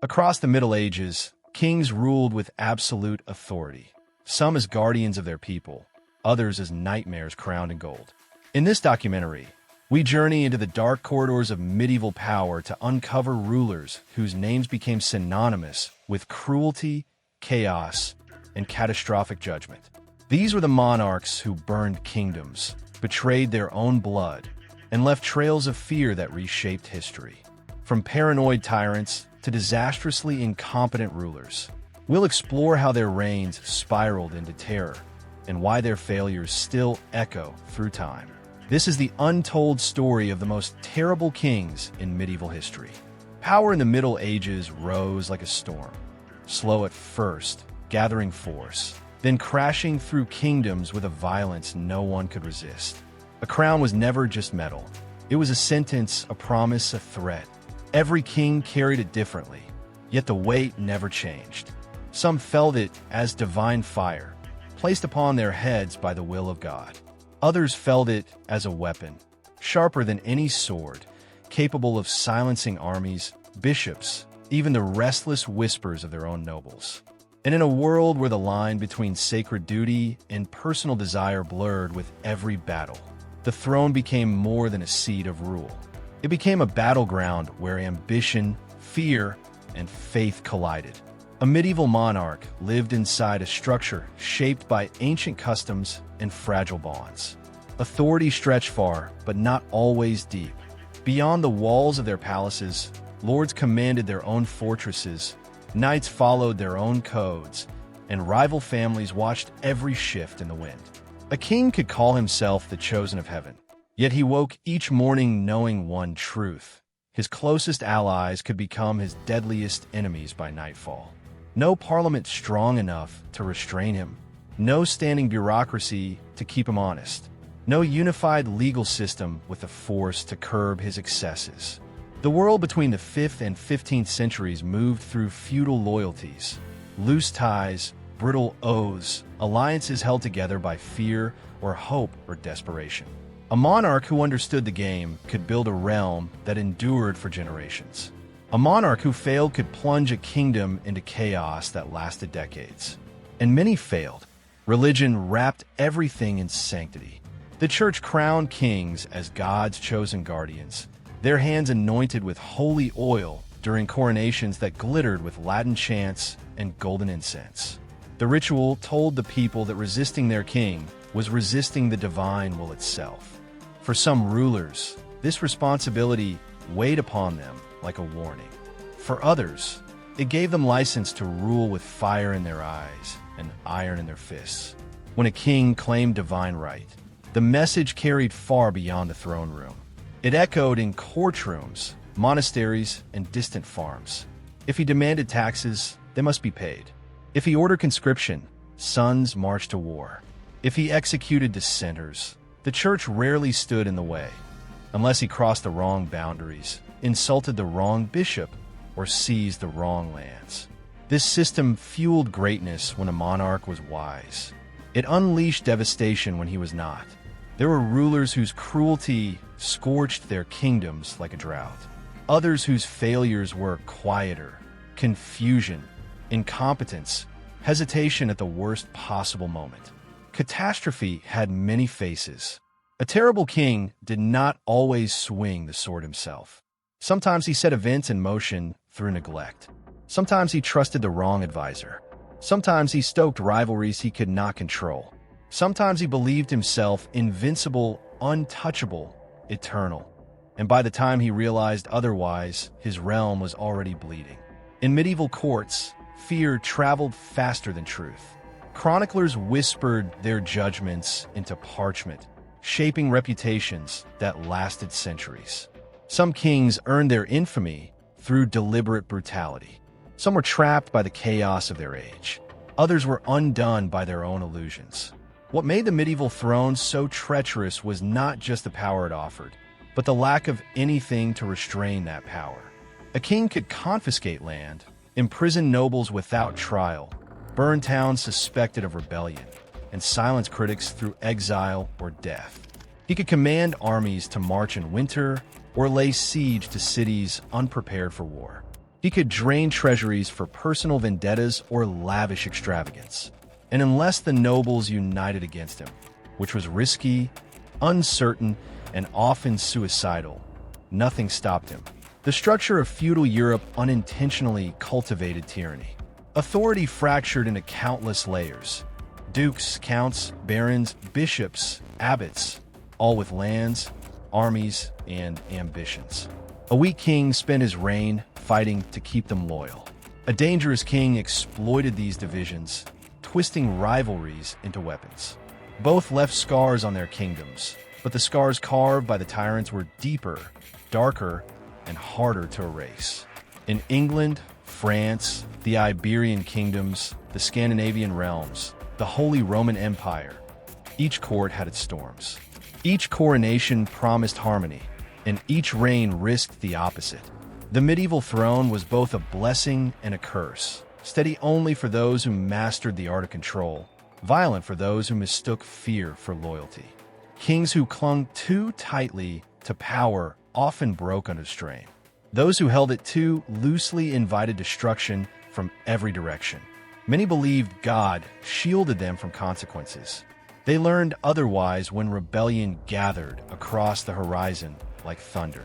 Across the Middle Ages, kings ruled with absolute authority, some as guardians of their people, others as nightmares crowned in gold. In this documentary, we journey into the dark corridors of medieval power to uncover rulers whose names became synonymous with cruelty, chaos, and catastrophic judgment. These were the monarchs who burned kingdoms, betrayed their own blood, and left trails of fear that reshaped history. From paranoid tyrants to disastrously incompetent rulers, we'll explore how their reigns spiraled into terror and why their failures still echo through time. This is the untold story of the most terrible kings in medieval history. Power in the Middle Ages rose like a storm, slow at first, gathering force, then crashing through kingdoms with a violence no one could resist. A crown was never just metal. It was a sentence, a promise, a threat. Every king carried it differently, yet the weight never changed. Some felt it as divine fire, placed upon their heads by the will of God. Others felt it as a weapon, sharper than any sword, capable of silencing armies, bishops, even the restless whispers of their own nobles. And in a world where the line between sacred duty and personal desire blurred with every battle, the throne became more than a seat of rule. It became a battleground where ambition, fear, and faith collided. A medieval monarch lived inside a structure shaped by ancient customs and fragile bonds. Authority stretched far, but not always deep. Beyond the walls of their palaces, lords commanded their own fortresses, knights followed their own codes, and rival families watched every shift in the wind. A king could call himself the chosen of heaven, yet he woke each morning knowing one truth: his closest allies could become his deadliest enemies by nightfall. No parliament strong enough to restrain him, no standing bureaucracy to keep him honest, no unified legal system with the force to curb his excesses. The world between the 5th and 15th centuries moved through feudal loyalties, loose ties, brittle oaths, alliances held together by fear or hope or desperation. A monarch who understood the game could build a realm that endured for generations. A monarch who failed could plunge a kingdom into chaos that lasted decades. And many failed. Religion wrapped everything in sanctity. The church crowned kings as God's chosen guardians, their hands anointed with holy oil during coronations that glittered with Latin chants and golden incense. The ritual told the people that resisting their king was resisting the divine will itself. For some rulers, this responsibility weighed upon them like a warning. For others, it gave them license to rule with fire in their eyes and iron in their fists. When a king claimed divine right, the message carried far beyond the throne room. It echoed in courtrooms, monasteries, and distant farms. If he demanded taxes, they must be paid. If he ordered conscription, sons marched to war. If he executed dissenters, the church rarely stood in the way, unless he crossed the wrong boundaries, insulted the wrong bishop, or seized the wrong lands. This system fueled greatness when a monarch was wise. It unleashed devastation when he was not. There were rulers whose cruelty scorched their kingdoms like a drought. Others whose failures were quieter, confusion, incompetence, hesitation at the worst possible moment. Catastrophe had many faces. A terrible king did not always swing the sword himself. Sometimes he set events in motion through neglect. Sometimes he trusted the wrong advisor. Sometimes he stoked rivalries he could not control. Sometimes he believed himself invincible, untouchable, eternal. And by the time he realized otherwise, his realm was already bleeding. In medieval courts, fear traveled faster than truth. Chroniclers whispered their judgments into parchment, shaping reputations that lasted centuries. Some kings earned their infamy through deliberate brutality. Some were trapped by the chaos of their age. Others were undone by their own illusions. What made the medieval throne so treacherous was not just the power it offered, but the lack of anything to restrain that power. A king could confiscate land, imprison nobles without trial, burn towns suspected of rebellion, and silence critics through exile or death. He could command armies to march in winter or lay siege to cities unprepared for war. He could drain treasuries for personal vendettas or lavish extravagance. And unless the nobles united against him, which was risky, uncertain, and often suicidal, nothing stopped him. The structure of feudal Europe unintentionally cultivated tyranny. Authority fractured into countless layers. Dukes, counts, barons, bishops, abbots, all with lands, armies, and ambitions. A weak king spent his reign fighting to keep them loyal. A dangerous king exploited these divisions, twisting rivalries into weapons. Both left scars on their kingdoms, but the scars carved by the tyrants were deeper, darker, and harder to erase. In England, France, the Iberian kingdoms, the Scandinavian realms, the Holy Roman Empire, each court had its storms. Each coronation promised harmony, and each reign risked the opposite. The medieval throne was both a blessing and a curse, steady only for those who mastered the art of control, violent for those who mistook fear for loyalty. Kings who clung too tightly to power often broke under strain. Those who held it too loosely invited destruction from every direction. Many believed God shielded them from consequences. They learned otherwise when rebellion gathered across the horizon like thunder.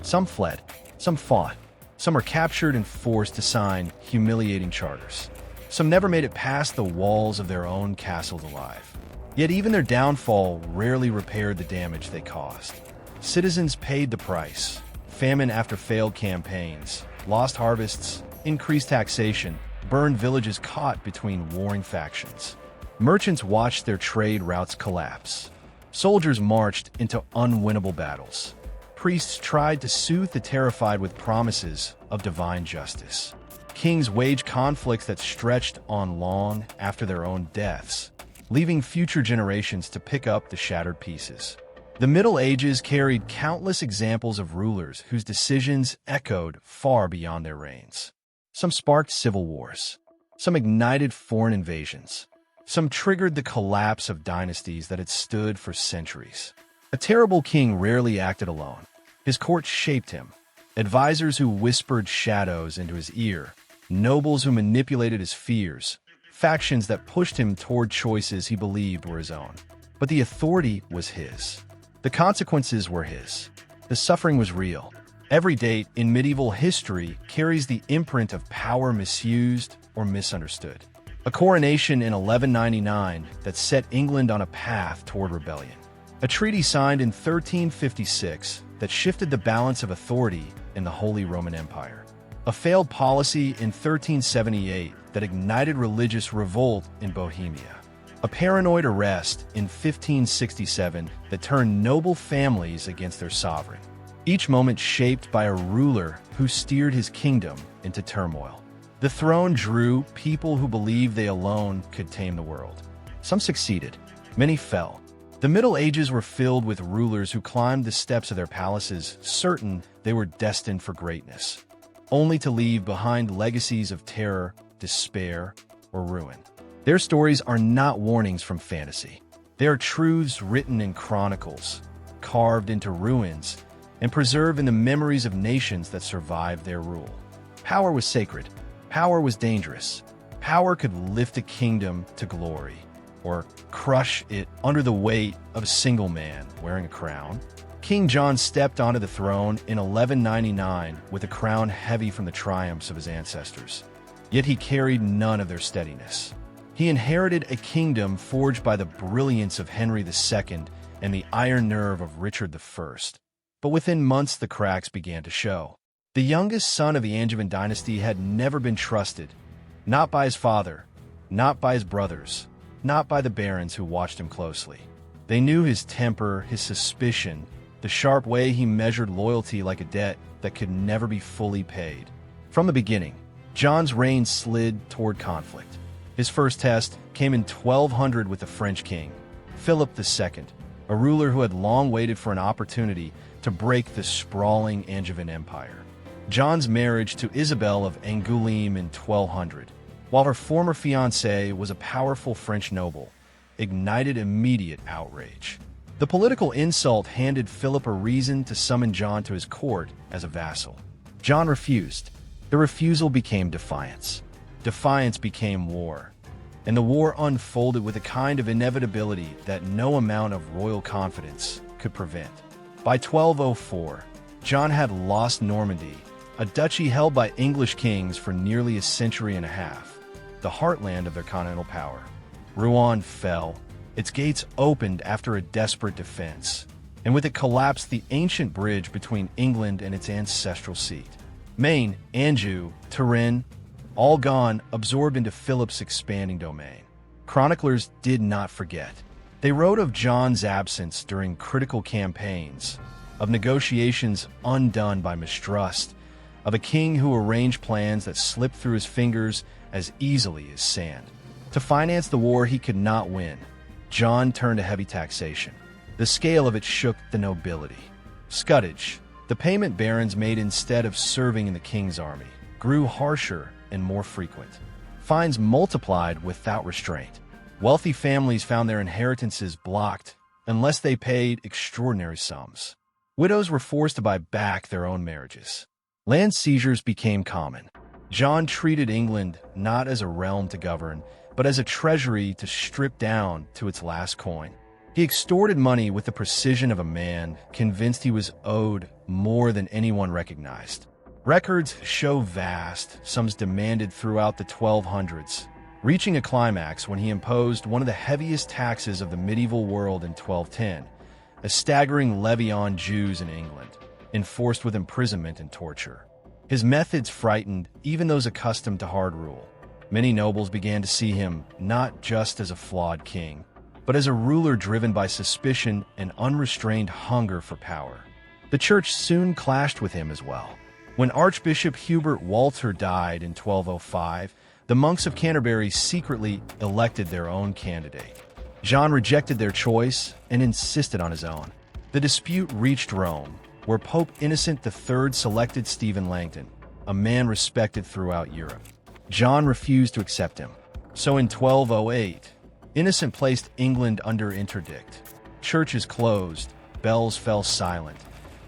Some fled, some fought, some were captured and forced to sign humiliating charters. Some never made it past the walls of their own castles alive. Yet even their downfall rarely repaired the damage they caused. Citizens paid the price. Famine after failed campaigns, lost harvests, increased taxation, burned villages caught between warring factions. Merchants watched their trade routes collapse. Soldiers marched into unwinnable battles. Priests tried to soothe the terrified with promises of divine justice. Kings waged conflicts that stretched on long after their own deaths, leaving future generations to pick up the shattered pieces. The Middle Ages carried countless examples of rulers whose decisions echoed far beyond their reigns. Some sparked civil wars. Some ignited foreign invasions. Some triggered the collapse of dynasties that had stood for centuries. A terrible king rarely acted alone. His court shaped him. Advisors who whispered shadows into his ear. Nobles who manipulated his fears. Factions that pushed him toward choices he believed were his own. But the authority was his. The consequences were his. The suffering was real. Every date in medieval history carries the imprint of power misused or misunderstood. A coronation in 1199 that set England on a path toward rebellion. A treaty signed in 1356 that shifted the balance of authority in the Holy Roman Empire. A failed policy in 1378 that ignited religious revolt in Bohemia. A paranoid arrest in 1567 that turned noble families against their sovereign. Each moment shaped by a ruler who steered his kingdom into turmoil. The throne drew people who believed they alone could tame the world. Some succeeded, many fell. The Middle Ages were filled with rulers who climbed the steps of their palaces, certain they were destined for greatness, only to leave behind legacies of terror, despair, or ruin. Their stories are not warnings from fantasy. They are truths written in chronicles, carved into ruins, and preserved in the memories of nations that survived their rule. Power was sacred. Power was dangerous. Power could lift a kingdom to glory, or crush it under the weight of a single man wearing a crown. King John stepped onto the throne in 1199 with a crown heavy from the triumphs of his ancestors. Yet he carried none of their steadiness. He inherited a kingdom forged by the brilliance of Henry II and the iron nerve of Richard I. But within months the cracks began to show. The youngest son of the Angevin dynasty had never been trusted, not by his father, not by his brothers, not by the barons who watched him closely. They knew his temper, his suspicion, the sharp way he measured loyalty like a debt that could never be fully paid. From the beginning, John's reign slid toward conflict. His first test came in 1200 with the French king, Philip II, a ruler who had long waited for an opportunity to break the sprawling Angevin Empire. John's marriage to Isabel of Angoulême in 1200, while her former fiancé was a powerful French noble, ignited immediate outrage. The political insult handed Philip a reason to summon John to his court as a vassal. John refused. The refusal became defiance. Defiance became war. And the war unfolded with a kind of inevitability that no amount of royal confidence could prevent. By 1204, John had lost Normandy, a duchy held by English kings for nearly a century and a half, the heartland of their continental power. Rouen fell. Its gates opened after a desperate defense, and with it collapsed the ancient bridge between England and its ancestral seat. Maine, Anjou, Touraine, all gone, absorbed into Philip's expanding domain. Chroniclers did not forget. They wrote of John's absence during critical campaigns, of negotiations undone by mistrust, of a king who arranged plans that slipped through his fingers as easily as sand. To finance the war he could not win, John turned to heavy taxation. The scale of it shook the nobility. Scutage, the payment barons made instead of serving in the king's army, grew harsher and more frequent. Fines multiplied without restraint. Wealthy families found their inheritances blocked unless they paid extraordinary sums. Widows were forced to buy back their own marriages. Land seizures became common. John treated England not as a realm to govern, but as a treasury to strip down to its last coin. He extorted money with the precision of a man convinced he was owed more than anyone recognized. Records show vast sums demanded throughout the 1200s, reaching a climax when he imposed one of the heaviest taxes of the medieval world in 1210, a staggering levy on Jews in England, enforced with imprisonment and torture. His methods frightened even those accustomed to hard rule. Many nobles began to see him not just as a flawed king, but as a ruler driven by suspicion and unrestrained hunger for power. The church soon clashed with him as well. When Archbishop Hubert Walter died in 1205, the monks of Canterbury secretly elected their own candidate. John rejected their choice and insisted on his own. The dispute reached Rome, where Pope Innocent III selected Stephen Langton, a man respected throughout Europe. John refused to accept him. So in 1208, Innocent placed England under interdict. Churches closed, bells fell silent,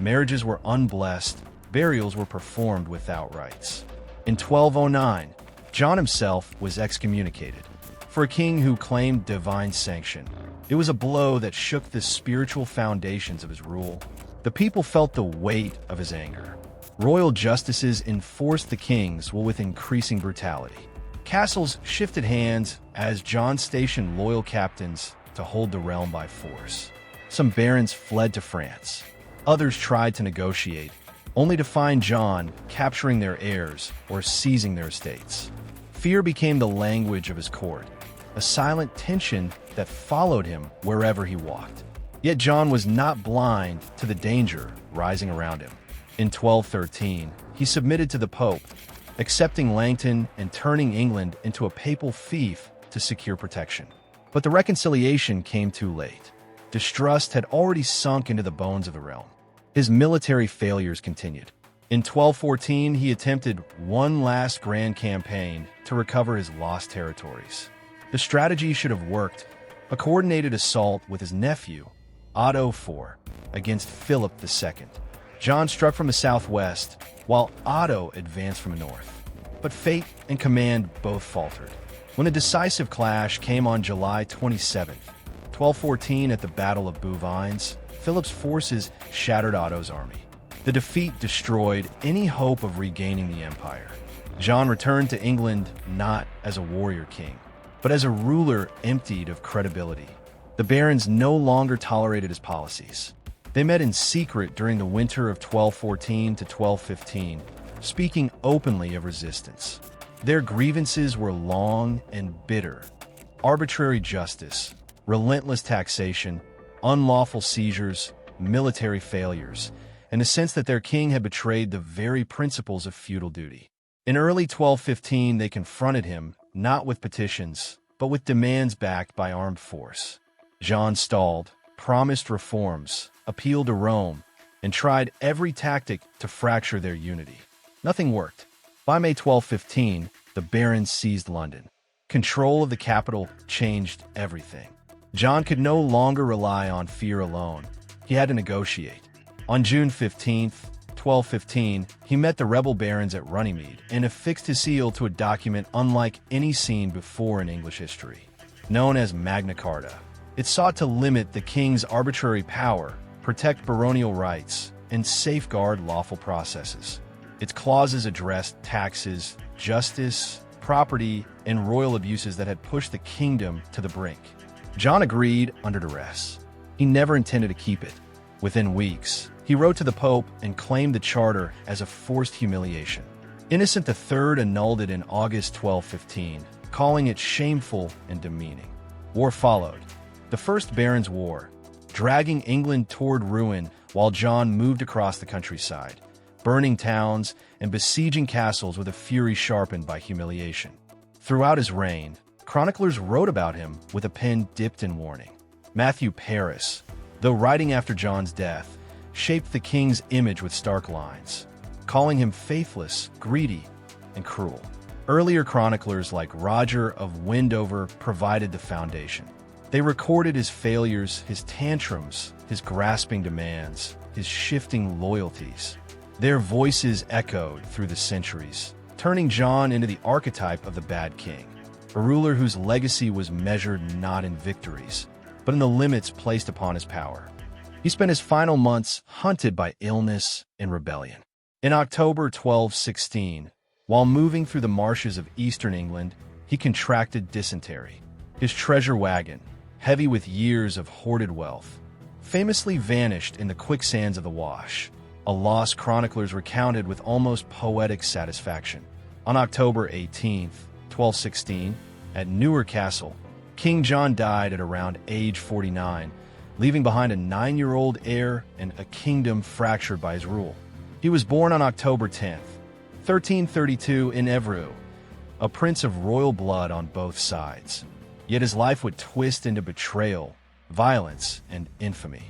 marriages were unblessed, burials were performed without rites. In 1209, John himself was excommunicated. For a king who claimed divine sanction, it was a blow that shook the spiritual foundations of his rule. The people felt the weight of his anger. Royal justices enforced the king's will with increasing brutality. Castles shifted hands as John stationed loyal captains to hold the realm by force. Some barons fled to France. Others tried to negotiate, only to find John capturing their heirs or seizing their estates. Fear became the language of his court, a silent tension that followed him wherever he walked. Yet John was not blind to the danger rising around him. In 1213, he submitted to the Pope, accepting Langton and turning England into a papal fief to secure protection. But the reconciliation came too late. Distrust had already sunk into the bones of the realm. His military failures continued. In 1214, he attempted one last grand campaign to recover his lost territories. The strategy should have worked, a coordinated assault with his nephew, Otto IV, against Philip II. John struck from the southwest, while Otto advanced from the north. But fate and command both faltered. When a decisive clash came on July 27, 1214 at the Battle of Bouvines, Philip's forces shattered Otto's army. The defeat destroyed any hope of regaining the empire. John returned to England not as a warrior king, but as a ruler emptied of credibility. The barons no longer tolerated his policies. They met in secret during the winter of 1214 to 1215, speaking openly of resistance. Their grievances were long and bitter. Arbitrary justice, relentless taxation, unlawful seizures, military failures, and a sense that their king had betrayed the very principles of feudal duty. In early 1215, they confronted him, not with petitions, but with demands backed by armed force. John stalled, promised reforms, appealed to Rome, and tried every tactic to fracture their unity. Nothing worked. By May 1215, the barons seized London. Control of the capital changed everything. John could no longer rely on fear alone. He had to negotiate. On June 15, 1215, he met the rebel barons at Runnymede and affixed his seal to a document unlike any seen before in English history, known as Magna Carta. It sought to limit the king's arbitrary power, protect baronial rights, and safeguard lawful processes. Its clauses addressed taxes, justice, property, and royal abuses that had pushed the kingdom to the brink. John agreed under duress. He never intended to keep it. Within weeks, he wrote to the Pope and claimed the charter as a forced humiliation. Innocent III annulled it in August 1215, calling it shameful and demeaning. War followed. The First Barons' War, dragging England toward ruin while John moved across the countryside, burning towns and besieging castles with a fury sharpened by humiliation. Throughout his reign, chroniclers wrote about him with a pen dipped in warning. Matthew Paris, though writing after John's death, shaped the king's image with stark lines, calling him faithless, greedy, and cruel. Earlier chroniclers like Roger of Wendover provided the foundation. They recorded his failures, his tantrums, his grasping demands, his shifting loyalties. Their voices echoed through the centuries, turning John into the archetype of the bad king, a ruler whose legacy was measured not in victories, but in the limits placed upon his power. He spent his final months hunted by illness and rebellion. In October 1216, while moving through the marshes of eastern England, he contracted dysentery. His treasure wagon, heavy with years of hoarded wealth, famously vanished in the quicksands of the Wash, a loss chroniclers recounted with almost poetic satisfaction. On October 18, 1216, at Newer Castle, King John died at around age 49, leaving behind a 9-year-old heir and a kingdom fractured by his rule. He was born on October 10, 1332 in Evreux, a prince of royal blood on both sides. Yet his life would twist into betrayal, violence, and infamy.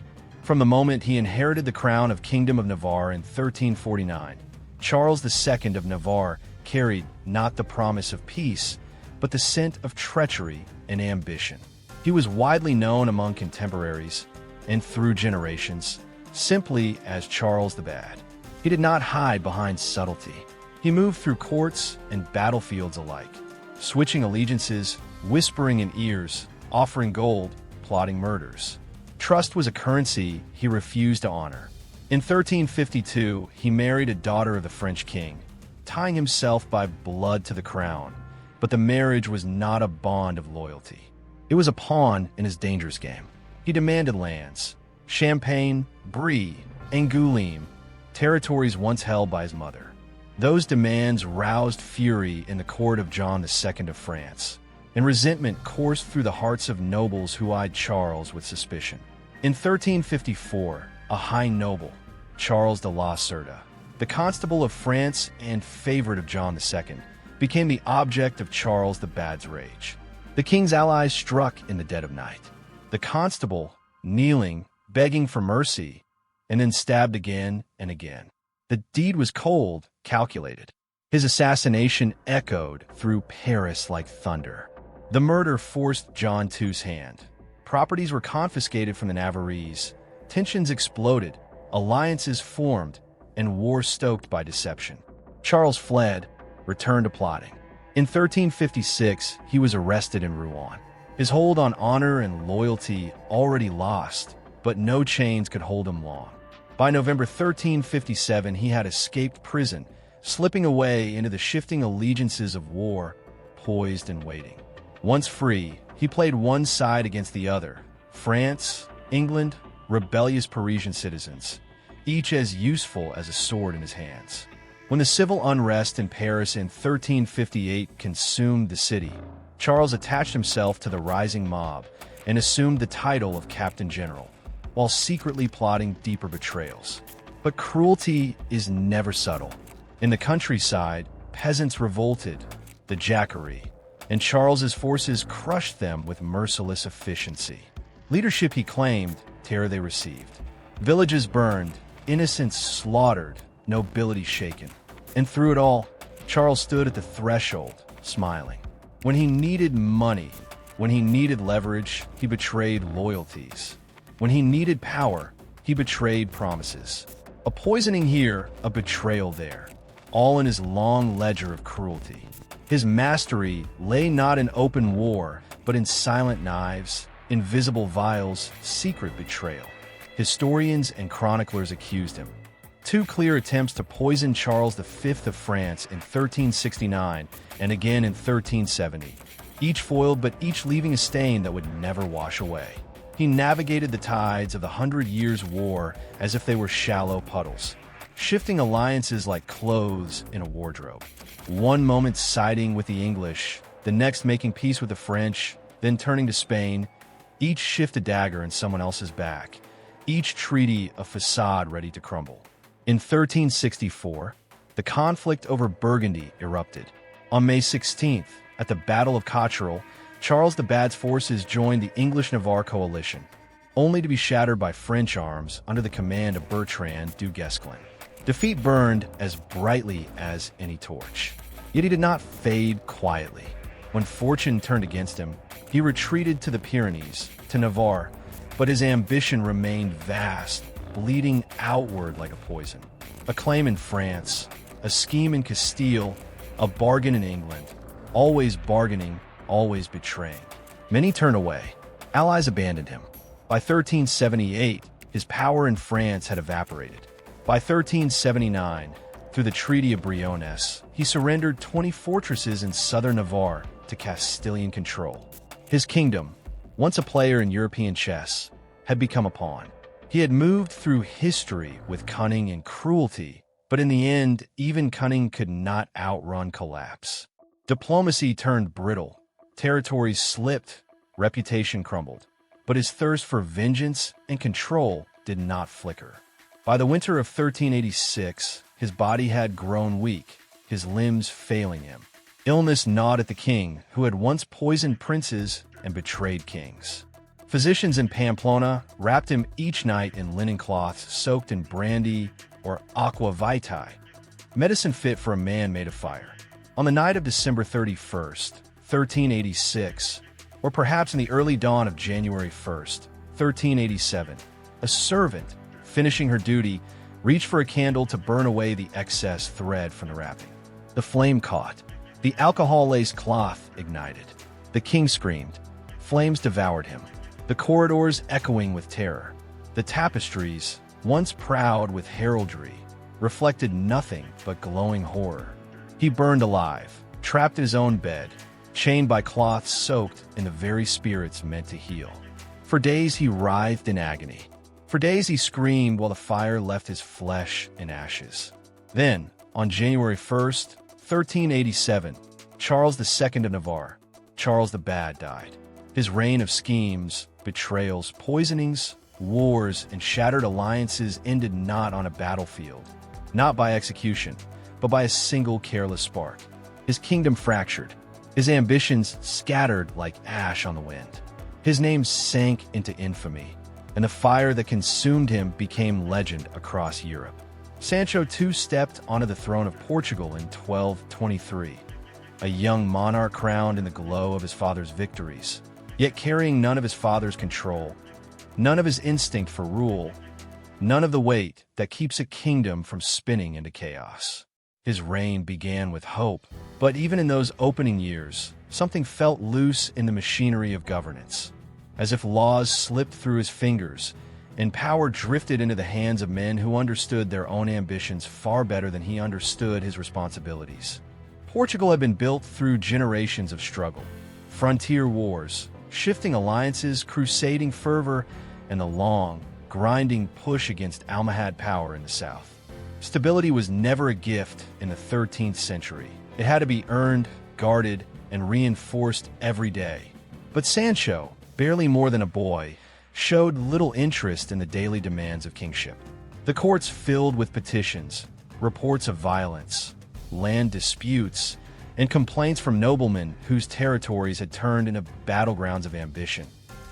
From the moment he inherited the crown of Kingdom of Navarre in 1349, Charles II of Navarre carried not the promise of peace, but the scent of treachery and ambition. He was widely known among contemporaries and through generations simply as Charles the Bad. He did not hide behind subtlety. He moved through courts and battlefields alike, switching allegiances, whispering in ears, offering gold, plotting murders. Trust was a currency he refused to honor. In 1352, he married a daughter of the French king, tying himself by blood to the crown. But the marriage was not a bond of loyalty. It was a pawn in his dangerous game. He demanded lands, Champagne, Brie, Angoulême, territories once held by his mother. Those demands roused fury in the court of John II of France, and resentment coursed through the hearts of nobles who eyed Charles with suspicion. In 1354, a high noble, Charles de la Cerda, the constable of France and favorite of John II, became the object of Charles the Bad's rage. The king's allies struck in the dead of night. The constable, kneeling, begging for mercy, and then stabbed again and again. The deed was cold, calculated. His assassination echoed through Paris like thunder. The murder forced John II's hand. Properties were confiscated from the Navarrese. Tensions exploded, alliances formed, and war stoked by deception. Charles fled, returned to plotting. In 1356, he was arrested in Rouen. His hold on honor and loyalty already lost, but no chains could hold him long. By November 1357, he had escaped prison, slipping away into the shifting allegiances of war, poised and waiting. Once free, he played one side against the other: France, England, rebellious Parisian citizens, each as useful as a sword in his hands. When the civil unrest in Paris in 1358 consumed the city, Charles attached himself to the rising mob and assumed the title of Captain General, while secretly plotting deeper betrayals. But cruelty is never subtle. In the countryside, peasants revolted, the Jacquerie, and Charles's forces crushed them with merciless efficiency. Leadership he claimed, terror they received. Villages burned, innocents slaughtered, nobility shaken. And through it all, Charles stood at the threshold, smiling. When he needed money, when he needed leverage, he betrayed loyalties. When he needed power, he betrayed promises. A poisoning here, a betrayal there, all in his long ledger of cruelty. His mastery lay not in open war, but in silent knives, invisible vials, secret betrayal. Historians and chroniclers accused him. Two clear attempts to poison Charles V of France in 1369 and again in 1370, each foiled but each leaving a stain that would never wash away. He navigated the tides of the 100 Years' War as if they were shallow puddles, shifting alliances like clothes in a wardrobe. One moment siding with the English, the next making peace with the French, then turning to Spain, each shift a dagger in someone else's back, each treaty a facade ready to crumble. In 1364, the conflict over Burgundy erupted. On May 16th, at the Battle of Castile, Charles the Bad's forces joined the English-Navarre coalition, only to be shattered by French arms under the command of Bertrand du Guesclin. Defeat burned as brightly as any torch. Yet he did not fade quietly. When fortune turned against him, he retreated to the Pyrenees, to Navarre, but his ambition remained vast, bleeding outward like a poison. A claim in France, a scheme in Castile, a bargain in England, always bargaining, always betraying. Many turned away. Allies abandoned him. By 1378, his power in France had evaporated. By 1379, through the Treaty of Briones, he surrendered 20 fortresses in southern Navarre to Castilian control. His kingdom, once a player in European chess, had become a pawn. He had moved through history with cunning and cruelty, but in the end, even cunning could not outrun collapse. Diplomacy turned brittle, territories slipped, reputation crumbled. But his thirst for vengeance and control did not flicker. By the winter of 1386, his body had grown weak, his limbs failing him. Illness gnawed at the king, who had once poisoned princes and betrayed kings. Physicians in Pamplona wrapped him each night in linen cloths soaked in brandy or aqua vitae, medicine fit for a man made of fire. On the night of December 31st, 1386, or perhaps in the early dawn of January 1st, 1387, a servant, finishing her duty, reached for a candle to burn away the excess thread from the wrapping. The flame caught. The alcohol-laced cloth ignited. The king screamed. Flames devoured him. The corridors echoing with terror. The tapestries, once proud with heraldry, reflected nothing but glowing horror. He burned alive, trapped in his own bed, chained by cloths soaked in the very spirits meant to heal. For days he writhed in agony. For days he screamed while the fire left his flesh in ashes. Then, on January 1st, 1387, Charles II of Navarre, Charles the Bad, died. His reign of schemes, betrayals, poisonings, wars, and shattered alliances ended not on a battlefield, not by execution, but by a single careless spark. His kingdom fractured, his ambitions scattered like ash on the wind. His name sank into infamy, and the fire that consumed him became legend across Europe. Sancho too stepped onto the throne of Portugal in 1223, a young monarch crowned in the glow of his father's victories, yet carrying none of his father's control, none of his instinct for rule, none of the weight that keeps a kingdom from spinning into chaos. His reign began with hope, but even in those opening years, something felt loose in the machinery of governance. As if laws slipped through his fingers, and power drifted into the hands of men who understood their own ambitions far better than he understood his responsibilities. Portugal had been built through generations of struggle, frontier wars, shifting alliances, crusading fervor, and the long, grinding push against Almohad power in the south. Stability was never a gift in the 13th century. It had to be earned, guarded, and reinforced every day. But Sancho, barely more than a boy, showed little interest in the daily demands of kingship. The courts filled with petitions, reports of violence, land disputes, and complaints from noblemen whose territories had turned into battlegrounds of ambition,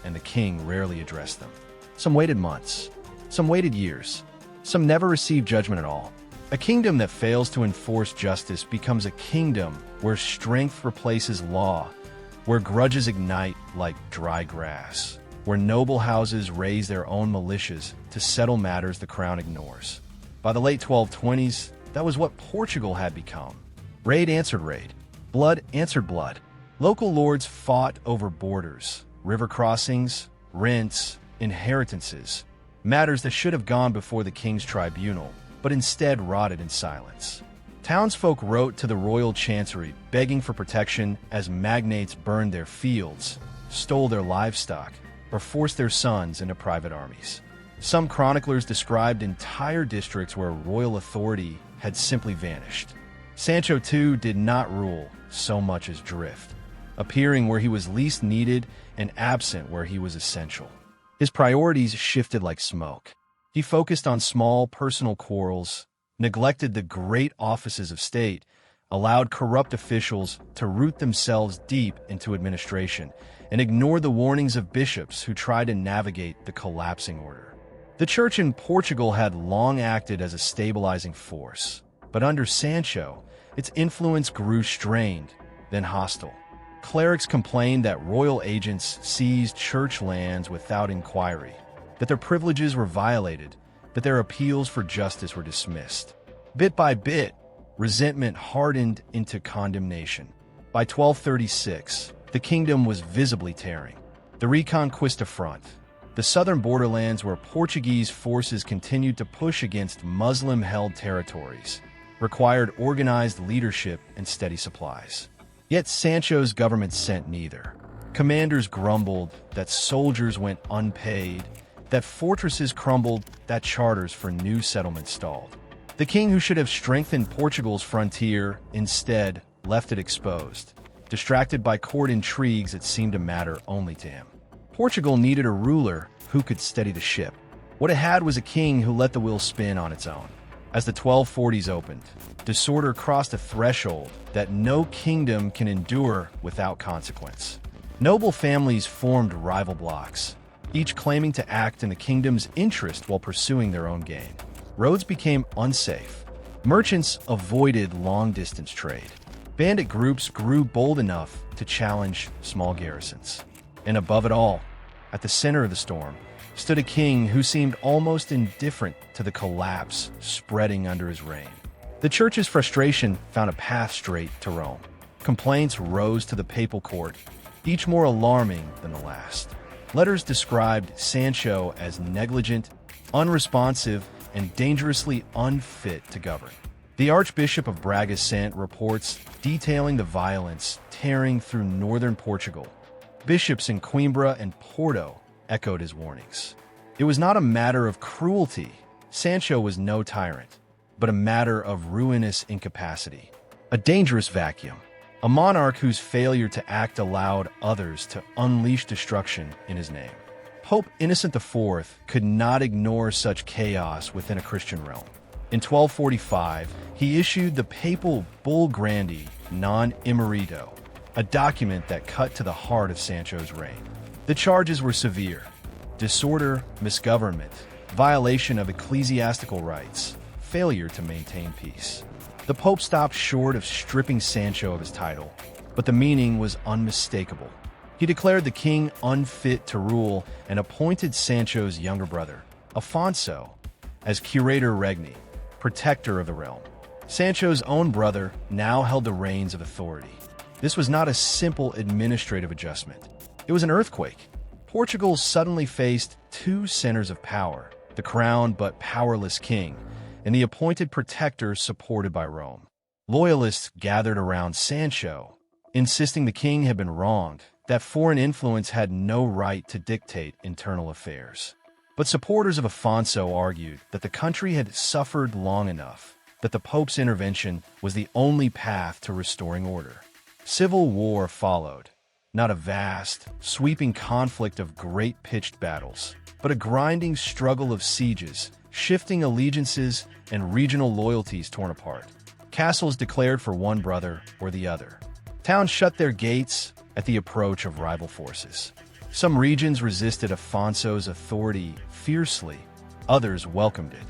and the king rarely addressed them. Some waited months, some waited years, some never received judgment at all. A kingdom that fails to enforce justice becomes a kingdom where strength replaces law, where grudges ignite like dry grass, where noble houses raise their own militias to settle matters the crown ignores. By the late 1220s, that was what Portugal had become. Raid answered raid. Blood answered blood. Local lords fought over borders, river crossings, rents, inheritances, matters that should have gone before the king's tribunal, but instead rotted in silence. Townsfolk wrote to the royal chancery begging for protection as magnates burned their fields, stole their livestock, or forced their sons into private armies. Some chroniclers described entire districts where royal authority had simply vanished. Sancho too did not rule so much as drift, appearing where he was least needed and absent where he was essential. His priorities shifted like smoke. He focused on small personal quarrels, neglected the great offices of state, allowed corrupt officials to root themselves deep into administration, and ignored the warnings of bishops who tried to navigate the collapsing order. The church in Portugal had long acted as a stabilizing force, but under Sancho, its influence grew strained, then hostile. Clerics complained that royal agents seized church lands without inquiry, that their privileges were violated, that their appeals for justice were dismissed. Bit by bit, resentment hardened into condemnation. By 1236, the kingdom was visibly tearing. The Reconquista front, the southern borderlands where Portuguese forces continued to push against Muslim-held territories, required organized leadership and steady supplies. Yet Sancho's government sent neither. Commanders grumbled that soldiers went unpaid, that fortresses crumbled, that charters for new settlements stalled. The king who should have strengthened Portugal's frontier instead left it exposed, distracted by court intrigues that seemed to matter only to him. Portugal needed a ruler who could steady the ship. What it had was a king who let the wheel spin on its own. As the 1240s opened, disorder crossed a threshold that no kingdom can endure without consequence. Noble families formed rival blocs, each claiming to act in the kingdom's interest while pursuing their own gain. Roads became unsafe. Merchants avoided long-distance trade. Bandit groups grew bold enough to challenge small garrisons. And above it all, at the center of the storm, stood a king who seemed almost indifferent to the collapse spreading under his reign. The church's frustration found a path straight to Rome. Complaints rose to the papal court, each more alarming than the last. Letters described Sancho as negligent, unresponsive, and dangerously unfit to govern. The Archbishop of Braga sent reports detailing the violence tearing through northern Portugal. Bishops in Coimbra and Porto echoed his warnings. It was not a matter of cruelty. Sancho was no tyrant, but a matter of ruinous incapacity. A dangerous vacuum. A monarch whose failure to act allowed others to unleash destruction in his name. Pope Innocent IV could not ignore such chaos within a Christian realm. In 1245, he issued the papal Bull Grandi non immorito, a document that cut to the heart of Sancho's reign. The charges were severe: disorder, misgovernment, violation of ecclesiastical rights, failure to maintain peace. The Pope stopped short of stripping Sancho of his title, but the meaning was unmistakable. He declared the king unfit to rule and appointed Sancho's younger brother, Afonso, as curator regni, protector of the realm. Sancho's own brother now held the reins of authority. This was not a simple administrative adjustment. It was an earthquake. Portugal suddenly faced two centers of power: the crowned but powerless king, and the appointed protector supported by Rome. Loyalists gathered around Sancho, insisting the king had been wronged, that foreign influence had no right to dictate internal affairs. But supporters of Afonso argued that the country had suffered long enough, that the Pope's intervention was the only path to restoring order. Civil war followed, not a vast, sweeping conflict of great pitched battles, but a grinding struggle of sieges, shifting allegiances, and regional loyalties torn apart. Castles declared for one brother or the other. Towns shut their gates at the approach of rival forces. Some regions resisted Afonso's authority fiercely, others welcomed it.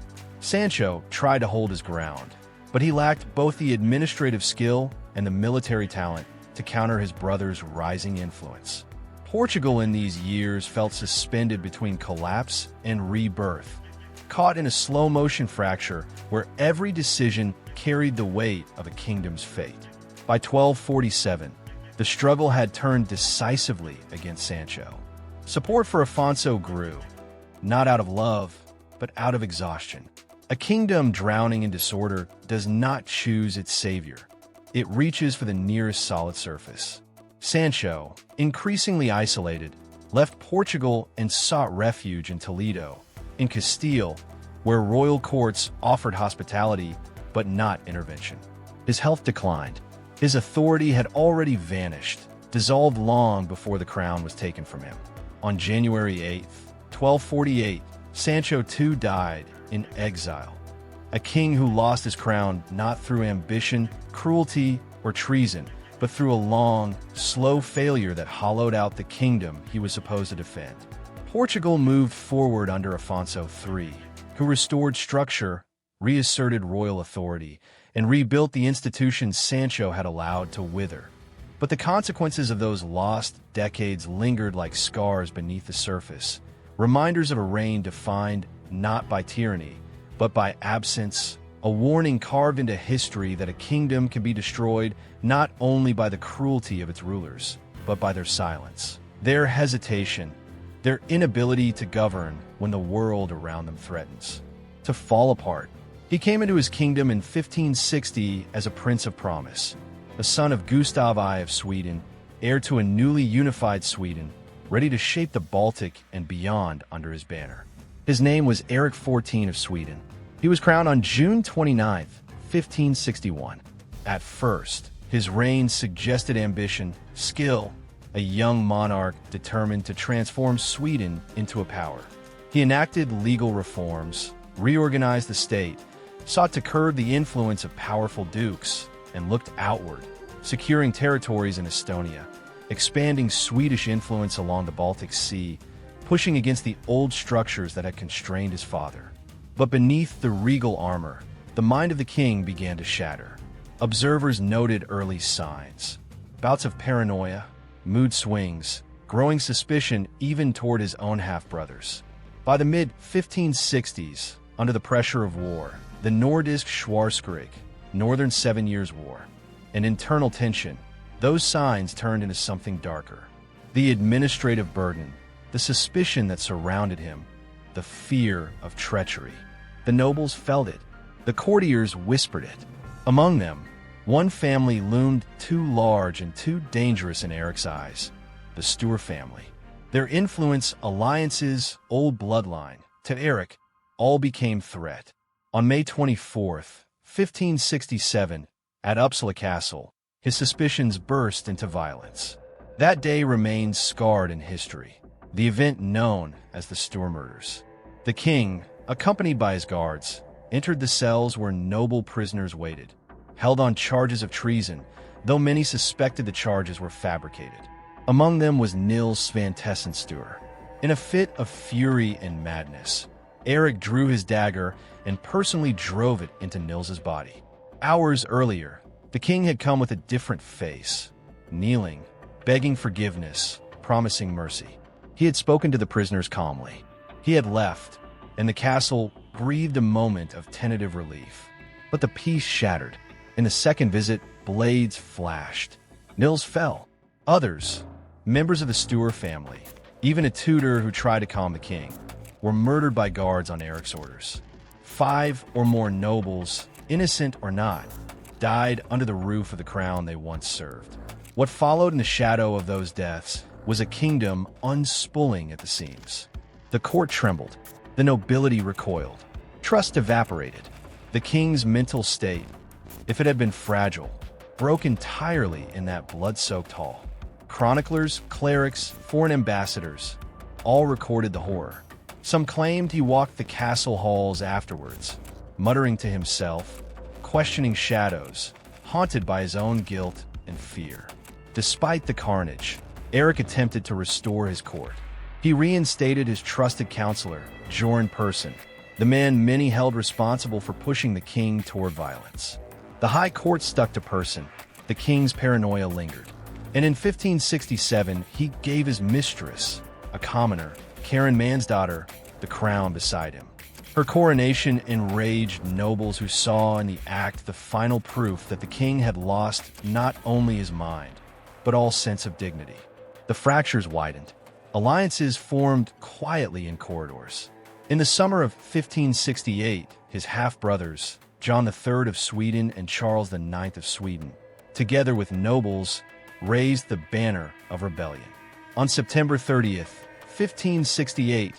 Sancho tried to hold his ground, but he lacked both the administrative skill and the military talent to counter his brother's rising influence. Portugal in these years felt suspended between collapse and rebirth. caught in a slow-motion fracture where every decision carried the weight of a kingdom's fate. By 1247, the struggle had turned decisively against Sancho. Support for Afonso grew, not out of love, but out of exhaustion. A kingdom drowning in disorder does not choose its savior. It reaches for the nearest solid surface. Sancho, increasingly isolated, left Portugal and sought refuge in Toledo, in Castile, where royal courts offered hospitality but not intervention. His health declined. His authority had already vanished, dissolved long before the crown was taken from him. On January 8, 1248, Sancho too died in exile. A king who lost his crown not through ambition, cruelty, or treason, but through a long, slow failure that hollowed out the kingdom he was supposed to defend. Portugal moved forward under Afonso III, who restored structure, reasserted royal authority, and rebuilt the institutions Sancho had allowed to wither. But the consequences of those lost decades lingered like scars beneath the surface, reminders of a reign defined not by tyranny, but by absence, a warning carved into history that a kingdom can be destroyed not only by the cruelty of its rulers, but by their silence, their hesitation, their inability to govern when the world around them threatens to fall apart. He came into his kingdom in 1560 as a prince of promise, the son of Gustav I of Sweden, heir to a newly unified Sweden, ready to shape the Baltic and beyond under his banner. His name was Eric XIV of Sweden. He was crowned on June 29, 1561. At first, his reign suggested ambition, skill, a young monarch determined to transform Sweden into a power. He enacted legal reforms, reorganized the state, sought to curb the influence of powerful dukes, and looked outward, securing territories in Estonia, expanding Swedish influence along the Baltic Sea, pushing against the old structures that had constrained his father. But beneath the regal armor, the mind of the king began to shatter. Observers noted early signs: bouts of paranoia, mood swings, growing suspicion even toward his own half-brothers. By the mid-1560s, under the pressure of war, the Nordisk Schwarzkrieg, Northern 7 Years' War, and internal tension, those signs turned into something darker. The administrative burden, the suspicion that surrounded him, the fear of treachery. The nobles felt it. The courtiers whispered it. Among them, one family loomed too large and too dangerous in Eric's eyes: the Stuart family. Their influence, alliances, old bloodline, to Eric, all became threat. On May 24, 1567, at Uppsala Castle, his suspicions burst into violence. That day remains scarred in history, the event known as the Stuart murders. The king, accompanied by his guards, entered the cells where noble prisoners waited, held on charges of treason, though many suspected the charges were fabricated. Among them was Niels Svantesson Stuart. In a fit of fury and madness, Eric drew his dagger and personally drove it into Nils's body. Hours earlier, the king had come with a different face, kneeling, begging forgiveness, promising mercy. He had spoken to the prisoners calmly. He had left, and the castle breathed a moment of tentative relief. But the peace shattered. In the second visit, blades flashed. Nils fell. Others, members of the Stuart family, even a tutor who tried to calm the king, were murdered by guards on Eric's orders. 5 or more nobles, innocent or not, died under the roof of the crown they once served. What followed in the shadow of those deaths was a kingdom unspooling at the seams. The court trembled. The nobility recoiled. Trust evaporated. The king's mental state, if it had been fragile, broke entirely in that blood-soaked hall. Chroniclers, clerics, foreign ambassadors, all recorded the horror. Some claimed he walked the castle halls afterwards, muttering to himself, questioning shadows, haunted by his own guilt and fear. Despite the carnage, Eric attempted to restore his court. He reinstated his trusted counselor, Joran Persson, the man many held responsible for pushing the king toward violence. The high court stuck to Persson. The king's paranoia lingered. And in 1567, he gave his mistress, a commoner, Karen Mansdottir, the crown beside him. Her coronation enraged nobles who saw in the act the final proof that the king had lost not only his mind, but all sense of dignity. The fractures widened. Alliances formed quietly in corridors. In the summer of 1568, his half-brothers, John III of Sweden and Charles IX of Sweden, together with nobles, raised the banner of rebellion. On September 30th, 1568,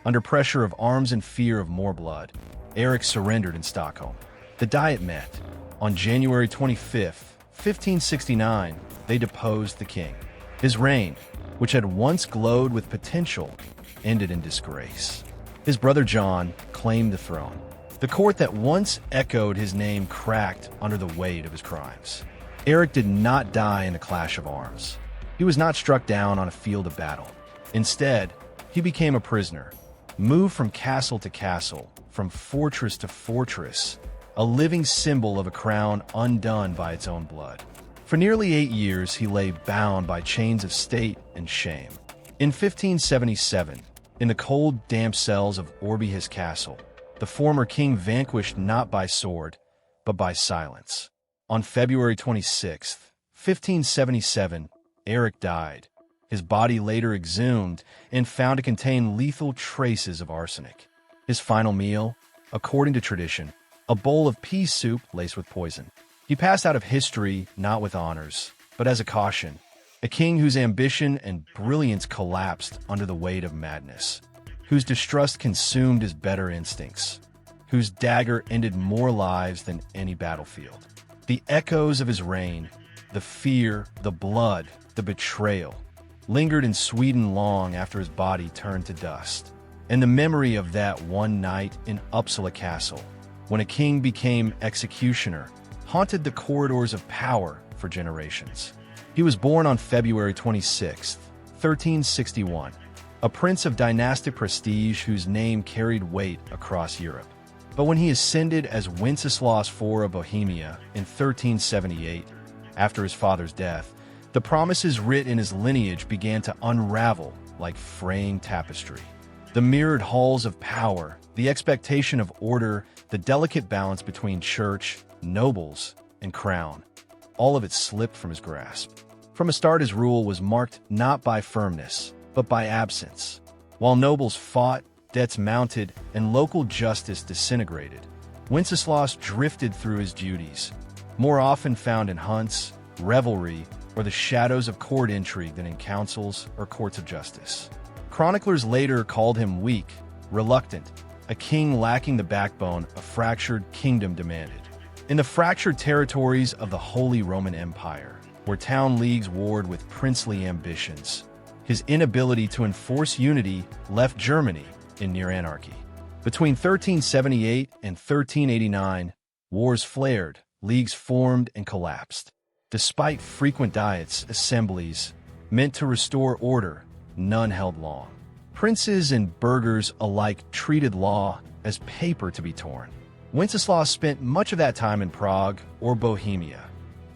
under pressure of arms and fear of more blood, Erik surrendered in Stockholm. The Diet met. On January 25th, 1569, they deposed the king. His reign, which had once glowed with potential, ended in disgrace. His brother John claimed the throne. The court that once echoed his name cracked under the weight of his crimes. Erik did not die in a clash of arms. He was not struck down on a field of battle. Instead, he became a prisoner, moved from castle to castle, from fortress to fortress, a living symbol of a crown undone by its own blood. For nearly 8 years, he lay bound by chains of state and shame. In 1577, in the cold, damp cells of Orbyhus Castle, the former king vanquished not by sword, but by silence. On February 26, 1577, Erik died. His body later exhumed and found to contain lethal traces of arsenic. His final meal, according to tradition, a bowl of pea soup laced with poison. He passed out of history not with honors, but as a caution, a king whose ambition and brilliance collapsed under the weight of madness, whose distrust consumed his better instincts, whose dagger ended more lives than any battlefield. The echoes of his reign, the fear, the blood, the betrayal, lingered in Sweden long after his body turned to dust. And the memory of that one night in Uppsala Castle, when a king became executioner, haunted the corridors of power for generations. He was born on February 26, 1361, a prince of dynastic prestige whose name carried weight across Europe. But when he ascended as Wenceslaus IV of Bohemia in 1378, after his father's death, the promises writ in his lineage began to unravel like fraying tapestry. The mirrored halls of power, the expectation of order, the delicate balance between church, nobles, and crown, all of it slipped from his grasp. From a start, his rule was marked not by firmness, but by absence. While nobles fought, debts mounted, and local justice disintegrated, Wenceslaus drifted through his duties, more often found in hunts, revelry, or the shadows of court intrigue than in councils or courts of justice. Chroniclers later called him weak, reluctant, a king lacking the backbone a fractured kingdom demanded. In the fractured territories of the Holy Roman Empire, where town leagues warred with princely ambitions, his inability to enforce unity left Germany in near anarchy. Between 1378 and 1389, wars flared, leagues formed and collapsed. Despite frequent diets, assemblies, meant to restore order, none held long. Princes and burghers alike treated law as paper to be torn. Wenceslaus spent much of that time in Prague or Bohemia,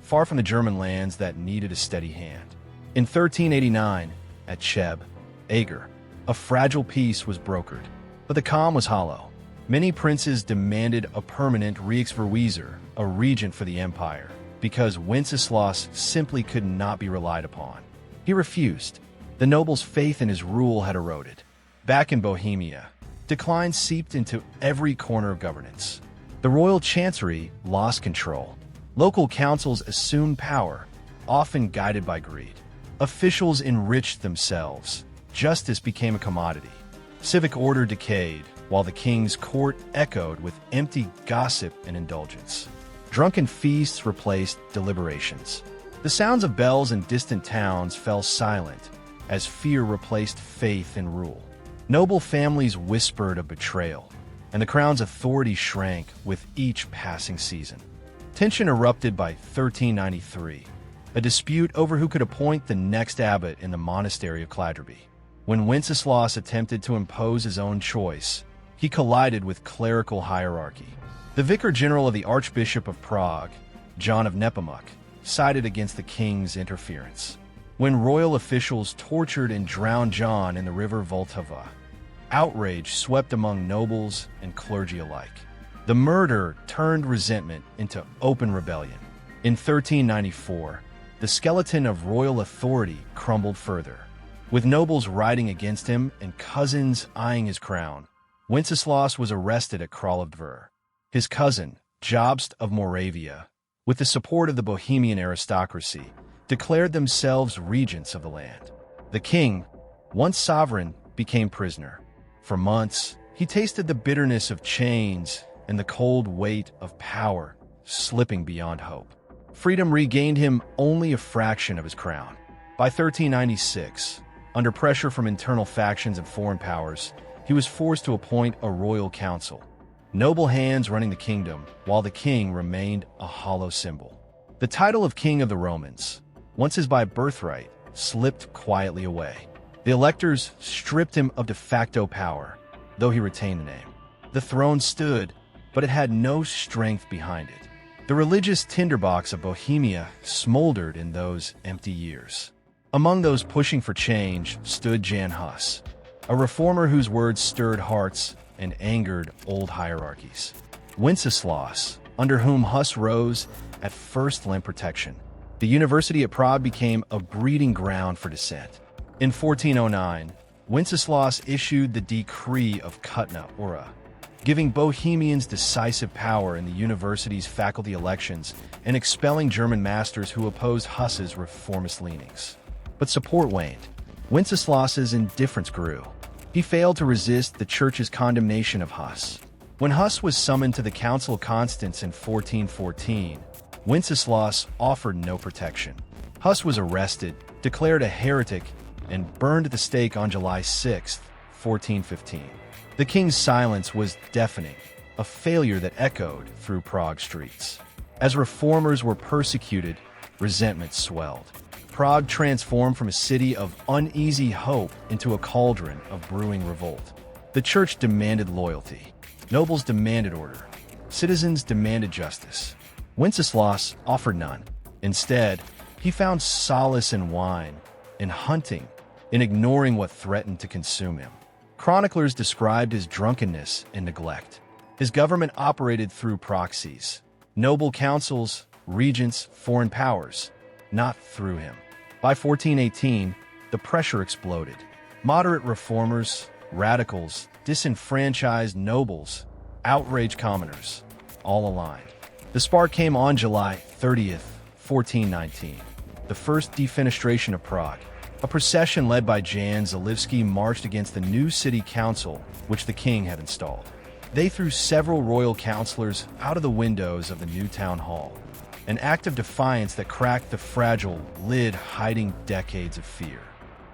far from the German lands that needed a steady hand. In 1389, at Cheb, Ager, a fragile peace was brokered, but the calm was hollow. Many princes demanded a permanent Reichsverweser, a regent for the empire, because Wenceslaus simply could not be relied upon. He refused. The nobles' faith in his rule had eroded. Back in Bohemia, decline seeped into every corner of governance. The royal chancery lost control. Local councils assumed power, often guided by greed. Officials enriched themselves. Justice became a commodity. Civic order decayed, while the king's court echoed with empty gossip and indulgence. Drunken feasts replaced deliberations. The sounds of bells in distant towns fell silent as fear replaced faith in rule. Noble families whispered of betrayal, and the crown's authority shrank with each passing season. Tension erupted by 1393, a dispute over who could appoint the next abbot in the monastery of Clatterby. When Wenceslaus attempted to impose his own choice, he collided with clerical hierarchy. The vicar general of the Archbishop of Prague, John of Nepomuk, sided against the king's interference. When royal officials tortured and drowned John in the river Vltava, outrage swept among nobles and clergy alike. The murder turned resentment into open rebellion. In 1394, the skeleton of royal authority crumbled further. With nobles riding against him and cousins eyeing his crown, Wenceslaus was arrested at Cruelty. His cousin, Jobst of Moravia, with the support of the Bohemian aristocracy, declared themselves regents of the land. The king, once sovereign, became prisoner. For months, he tasted the bitterness of chains and the cold weight of power slipping beyond hope. Freedom regained him only a fraction of his crown. By 1396, under pressure from internal factions and foreign powers, he was forced to appoint a royal council, noble hands running the kingdom, while the king remained a hollow symbol. The title of King of the Romans, once his by birthright, slipped quietly away. The electors stripped him of de facto power, though he retained the name. The throne stood, but it had no strength behind it. The religious tinderbox of Bohemia smoldered in those empty years. Among those pushing for change stood Jan Hus, a reformer whose words stirred hearts and angered old hierarchies. Wenceslaus, under whom Hus rose, at first lent protection. The university at Prague became a breeding ground for dissent. In 1409, Wenceslaus issued the Decree of Cutna Ura, giving Bohemians decisive power in the university's faculty elections and expelling German masters who opposed Hus's reformist leanings. But support waned. Wenceslaus's indifference grew. He failed to resist the church's condemnation of Hus. When Hus was summoned to the Council of Constance in 1414, Wenceslaus offered no protection. Hus was arrested, declared a heretic, and burned at the stake on July 6, 1415. The king's silence was deafening, a failure that echoed through Prague streets. As reformers were persecuted, resentment swelled. Prague transformed from a city of uneasy hope into a cauldron of brewing revolt. The church demanded loyalty. Nobles demanded order. Citizens demanded justice. Wenceslaus offered none. Instead, he found solace in wine, in hunting, in ignoring what threatened to consume him. Chroniclers described his drunkenness and neglect. His government operated through proxies, noble councils, regents, foreign powers, not through him. By 1418, the pressure exploded. Moderate reformers, radicals, disenfranchised nobles, outraged commoners, all aligned. The spark came on July 30th, 1419, the first defenestration of Prague. A procession led by Jan Zalivsky marched against the new city council, which the king had installed. They threw several royal councillors out of the windows of the new town hall, an act of defiance that cracked the fragile lid hiding decades of fear.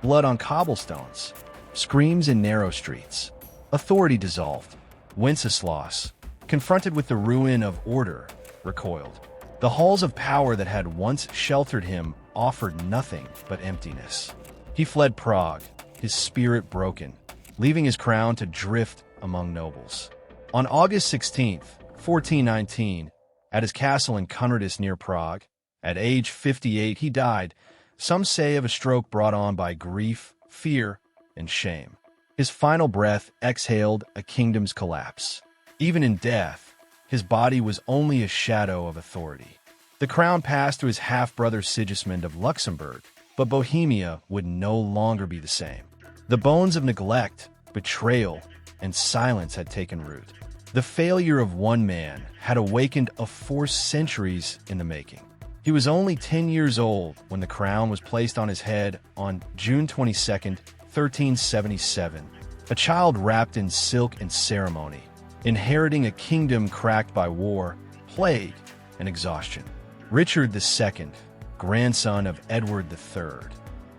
Blood on cobblestones, screams in narrow streets. Authority dissolved. Wenceslaus, confronted with the ruin of order, recoiled. The halls of power that had once sheltered him offered nothing but emptiness. He fled Prague, his spirit broken, leaving his crown to drift among nobles. On August 16, 1419, at his castle in Kunradis near Prague, at age 58 he died, some say of a stroke brought on by grief, fear, and shame. His final breath exhaled a kingdom's collapse. Even in death, his body was only a shadow of authority. The crown passed to his half-brother Sigismund of Luxembourg, but Bohemia would no longer be the same. The bones of neglect, betrayal, and silence had taken root. The failure of one man had awakened a force centuries in the making. He was only 10 years old when the crown was placed on his head on June 22, 1377, a child wrapped in silk and ceremony, inheriting a kingdom cracked by war, plague, and exhaustion. Richard II, grandson of Edward III,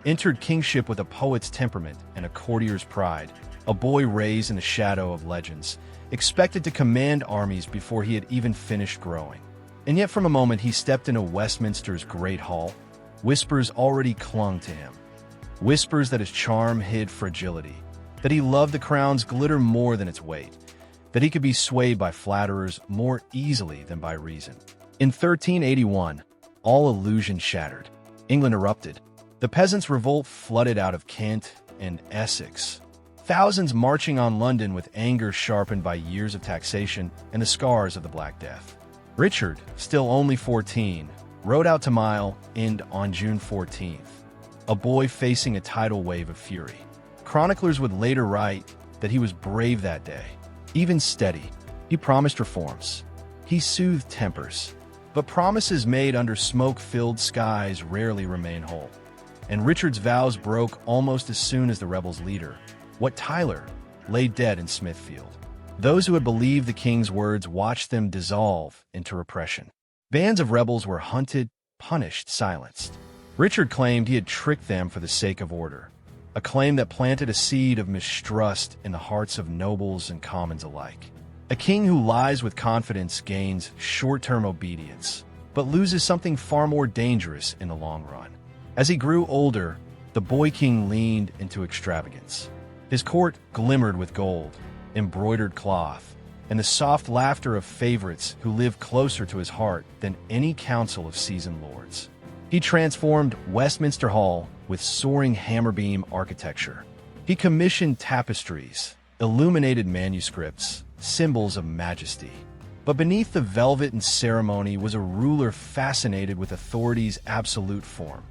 entered kingship with a poet's temperament and a courtier's pride, a boy raised in the shadow of legends, expected to command armies before he had even finished growing. And yet from a moment he stepped into Westminster's Great Hall, whispers already clung to him. Whispers that his charm hid fragility, that he loved the crown's glitter more than its weight, that he could be swayed by flatterers more easily than by reason. In 1381, all illusion shattered. England erupted. The peasants' revolt flooded out of Kent and Essex. thousands marching on London with anger sharpened by years of taxation and the scars of the Black Death. Richard, still only 14, rode out to Mile End on June 14th, a boy facing a tidal wave of fury. Chroniclers would later write that he was brave that day, even steady. He promised reforms. He soothed tempers. But promises made under smoke-filled skies rarely remain whole. And Richard's vows broke almost as soon as the rebels' leader, Wat Tyler, lay dead in Smithfield. Those who had believed the king's words watched them dissolve into repression. Bands of rebels were hunted, punished, silenced. Richard claimed he had tricked them for the sake of order, a claim that planted a seed of mistrust in the hearts of nobles and commons alike. A king who lies with confidence gains short-term obedience, but loses something far more dangerous in the long run. As he grew older, the boy king leaned into extravagance. His court glimmered with gold, embroidered cloth, and the soft laughter of favorites who lived closer to his heart than any council of seasoned lords. He transformed Westminster Hall with soaring hammerbeam architecture. He commissioned tapestries, illuminated manuscripts, symbols of majesty. But beneath the velvet and ceremony was a ruler fascinated with authority's absolute form,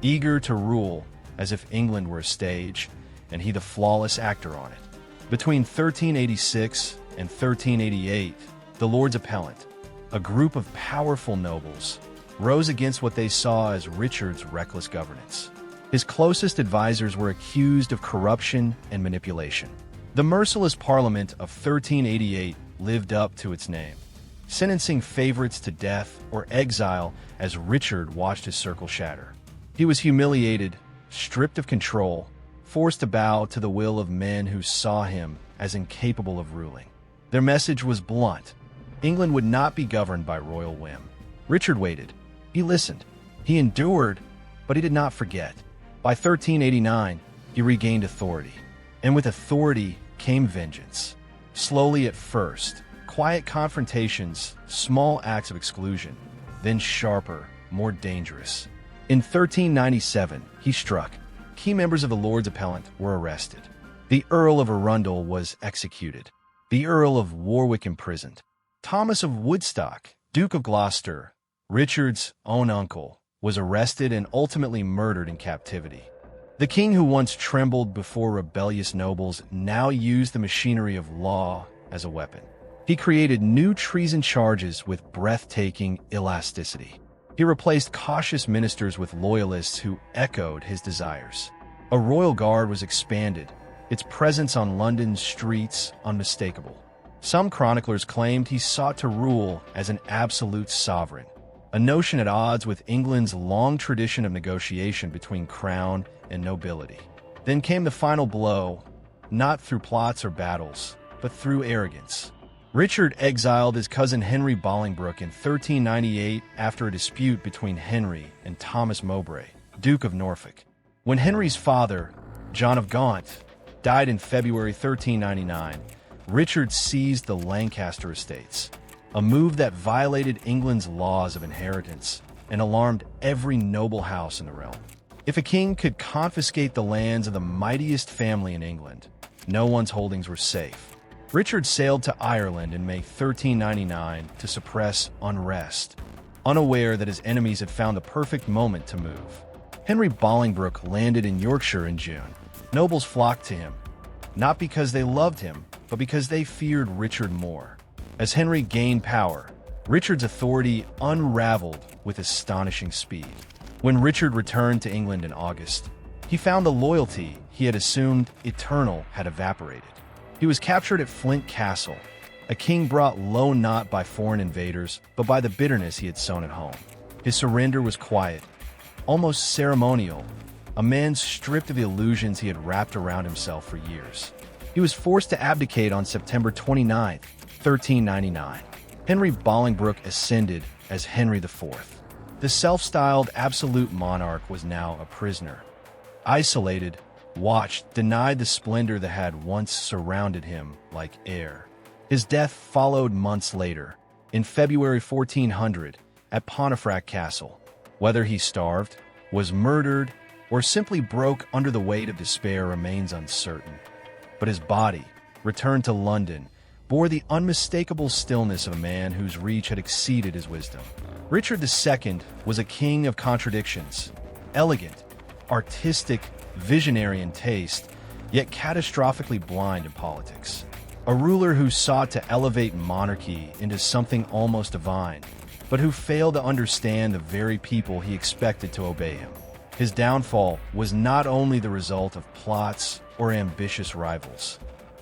eager to rule as if England were a stage, and he the flawless actor on it. Between 1386 and 1388, the Lords Appellant, a group of powerful nobles, rose against what they saw as Richard's reckless governance. His closest advisors were accused of corruption and manipulation. The merciless Parliament of 1388 lived up to its name, sentencing favorites to death or exile as Richard watched his circle shatter. He was humiliated, stripped of control, forced to bow to the will of men who saw him as incapable of ruling. Their message was blunt. England would not be governed by royal whim. Richard waited. He listened. He endured, but he did not forget. By 1389, he regained authority. And with authority came vengeance. Slowly at first, quiet confrontations, small acts of exclusion, then sharper, more dangerous. In 1397, he struck. Key members of the Lords Appellant were arrested. The Earl of Arundel was executed. The Earl of Warwick imprisoned. Thomas of Woodstock, Duke of Gloucester, Richard's own uncle, was arrested and ultimately murdered in captivity. The king who once trembled before rebellious nobles now used the machinery of law as a weapon. He created new treason charges with breathtaking elasticity. He replaced cautious ministers with loyalists who echoed his desires. A royal guard was expanded, its presence on London's streets unmistakable. Some chroniclers claimed he sought to rule as an absolute sovereign, a notion at odds with England's long tradition of negotiation between crown and nobility. Then came the final blow, not through plots or battles, but through arrogance. Richard exiled his cousin Henry Bolingbroke in 1398 after a dispute between Henry and Thomas Mowbray, Duke of Norfolk. When Henry's father, John of Gaunt, died in February 1399, Richard seized the Lancaster estates, a move that violated England's laws of inheritance and alarmed every noble house in the realm. If a king could confiscate the lands of the mightiest family in England, no one's holdings were safe. Richard sailed to Ireland in May 1399 to suppress unrest, unaware that his enemies had found the perfect moment to move. Henry Bolingbroke landed in Yorkshire in June. Nobles flocked to him, not because they loved him, but because they feared Richard more. As Henry gained power, Richard's authority unraveled with astonishing speed. When Richard returned to England in August, he found the loyalty he had assumed eternal had evaporated. He was captured at Flint Castle, a king brought low not by foreign invaders, but by the bitterness he had sown at home. His surrender was quiet, almost ceremonial, a man stripped of the illusions he had wrapped around himself for years. He was forced to abdicate on September 29, 1399. Henry Bolingbroke ascended as Henry IV. The self-styled absolute monarch was now a prisoner. Isolated, watched, denied the splendor that had once surrounded him like air. His death followed months later, in February 1400, at Pontefract Castle. Whether he starved, was murdered, or simply broke under the weight of despair remains uncertain. but his body, returned to London, bore the unmistakable stillness of a man whose reach had exceeded his wisdom. Richard II was a king of contradictions, elegant, artistic, visionary in taste, yet catastrophically blind in politics. A ruler who sought to elevate monarchy into something almost divine, but who failed to understand the very people he expected to obey him. His downfall was not only the result of plots or ambitious rivals.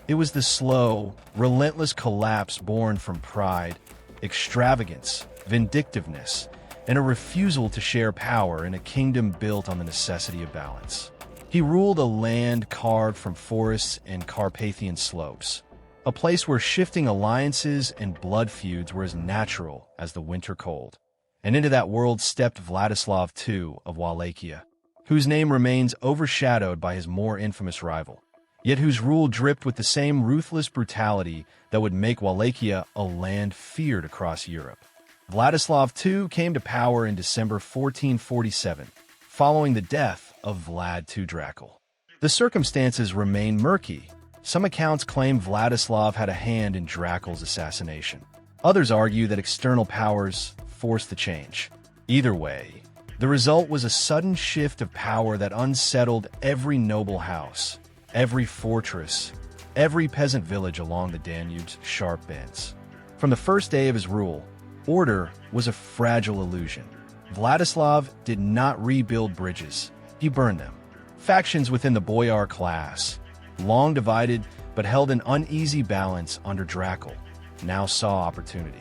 It was the slow, relentless collapse born from pride, extravagance, vindictiveness, and a refusal to share power in a kingdom built on the necessity of balance. He ruled a land carved from forests and Carpathian slopes, a place where shifting alliances and blood feuds were as natural as the winter cold. And into that world stepped Vladislav II of Wallachia, whose name remains overshadowed by his more infamous rival, yet whose rule dripped with the same ruthless brutality that would make Wallachia a land feared across Europe. Vladislav II came to power in December 1447, following the death of Vlad II Dracul. The circumstances remain murky. Some accounts claim Vladislav had a hand in Dracul's assassination. Others argue that external powers forced the change. Either way, the result was a sudden shift of power that unsettled every noble house, every fortress, every peasant village along the Danube's sharp bends. From the first day of his rule, order was a fragile illusion. Vladislav did not rebuild bridges, he burned them. Factions within the boyar class, long divided but held an uneasy balance under Dracul, now saw opportunity.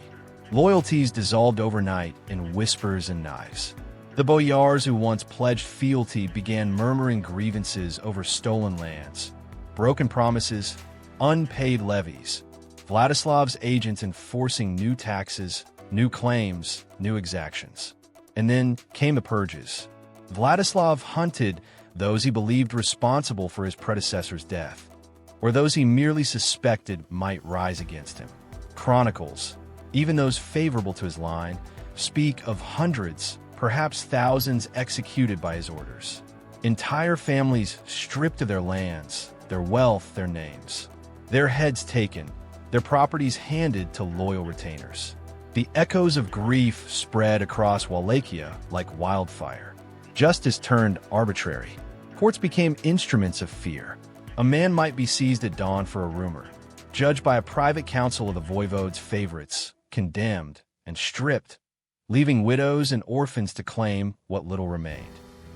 Loyalties dissolved overnight in whispers and knives. The boyars who once pledged fealty began murmuring grievances over stolen lands, broken promises, unpaid levies. Vladislav's agents enforcing new taxes, new claims, new exactions. And then came the purges. Vladislav hunted those he believed responsible for his predecessor's death, or those he merely suspected might rise against him. Chronicles, even those favorable to his line, speak of hundreds, perhaps thousands executed by his orders. Entire families stripped of their lands, their wealth, their names. Their heads taken, their properties handed to loyal retainers. The echoes of grief spread across Wallachia like wildfire. Justice turned arbitrary. Courts became instruments of fear. A man might be seized at dawn for a rumor, judged by a private council of the voivode's favorites, condemned and stripped, leaving widows and orphans to claim what little remained.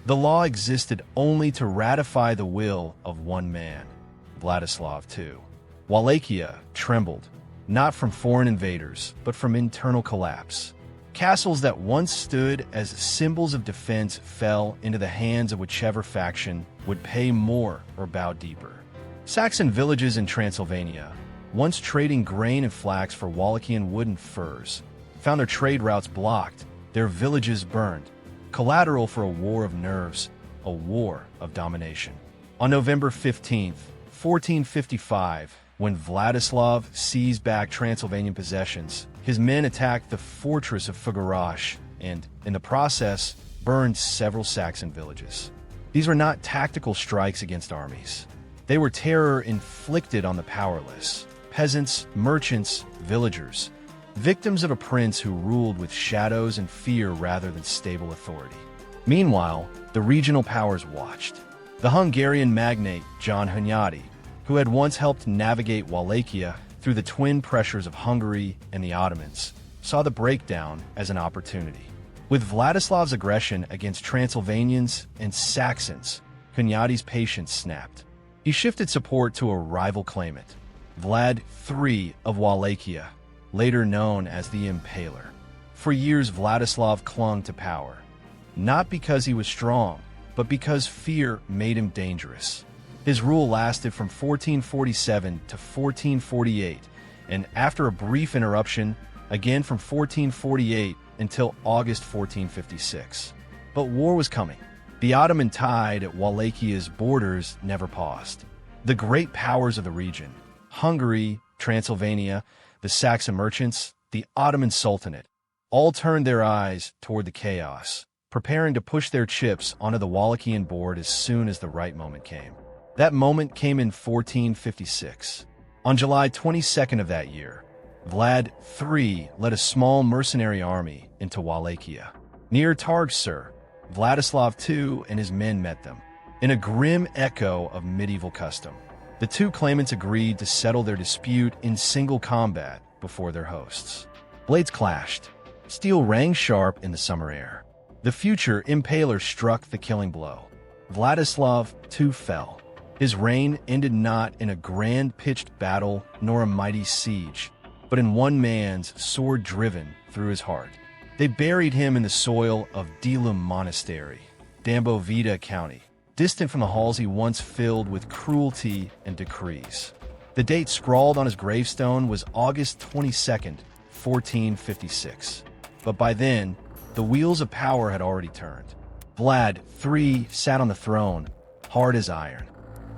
The law existed only to ratify the will of one man, Vladislav II. Wallachia trembled, not from foreign invaders, but from internal collapse. Castles that once stood as symbols of defense fell into the hands of whichever faction would pay more or bow deeper. Saxon villages in Transylvania, once trading grain and flax for Wallachian wood and furs, found their trade routes blocked, their villages burned, collateral for a war of nerves, a war of domination. On November 15th, 1455, when Vladislav seized back Transylvanian possessions, his men attacked the fortress of Fugarash and, in the process, burned several Saxon villages. These were not tactical strikes against armies. They were terror inflicted on the powerless, peasants, merchants, villagers, victims of a prince who ruled with shadows and fear rather than stable authority. Meanwhile, the regional powers watched. The Hungarian magnate John Hunyadi, who had once helped navigate Wallachia through the twin pressures of Hungary and the Ottomans, saw the breakdown as an opportunity. With Vladislav's aggression against Transylvanians and Saxons, Hunyadi's patience snapped. He shifted support to a rival claimant, Vlad III of Wallachia, later known as the Impaler. For years, Vladislav clung to power, not because he was strong, but because fear made him dangerous. His rule lasted from 1447 to 1448, and after a brief interruption, again from 1448 until August 1456. But war was coming. The Ottoman tide at Wallachia's borders never paused. The great powers of the region, Hungary, Transylvania, the Saxon merchants, the Ottoman Sultanate, all turned their eyes toward the chaos, preparing to push their chips onto the Wallachian board as soon as the right moment came. That moment came in 1456. On July 22nd of that year, Vlad III led a small mercenary army into Wallachia. Near Targsur, Vladislav II and his men met them. In a grim echo of medieval custom, the two claimants agreed to settle their dispute in single combat before their hosts. Blades clashed. Steel rang sharp in the summer air. The future impaler struck the killing blow. Vladislav II fell. His reign ended not in a grand-pitched battle nor a mighty siege, but in one man's sword driven through his heart. They buried him in the soil of Dilum Monastery, Dambovita County, distant from the halls he once filled with cruelty and decrees. The date scrawled on his gravestone was August 22nd, 1456. But by then, the wheels of power had already turned. Vlad III sat on the throne, hard as iron.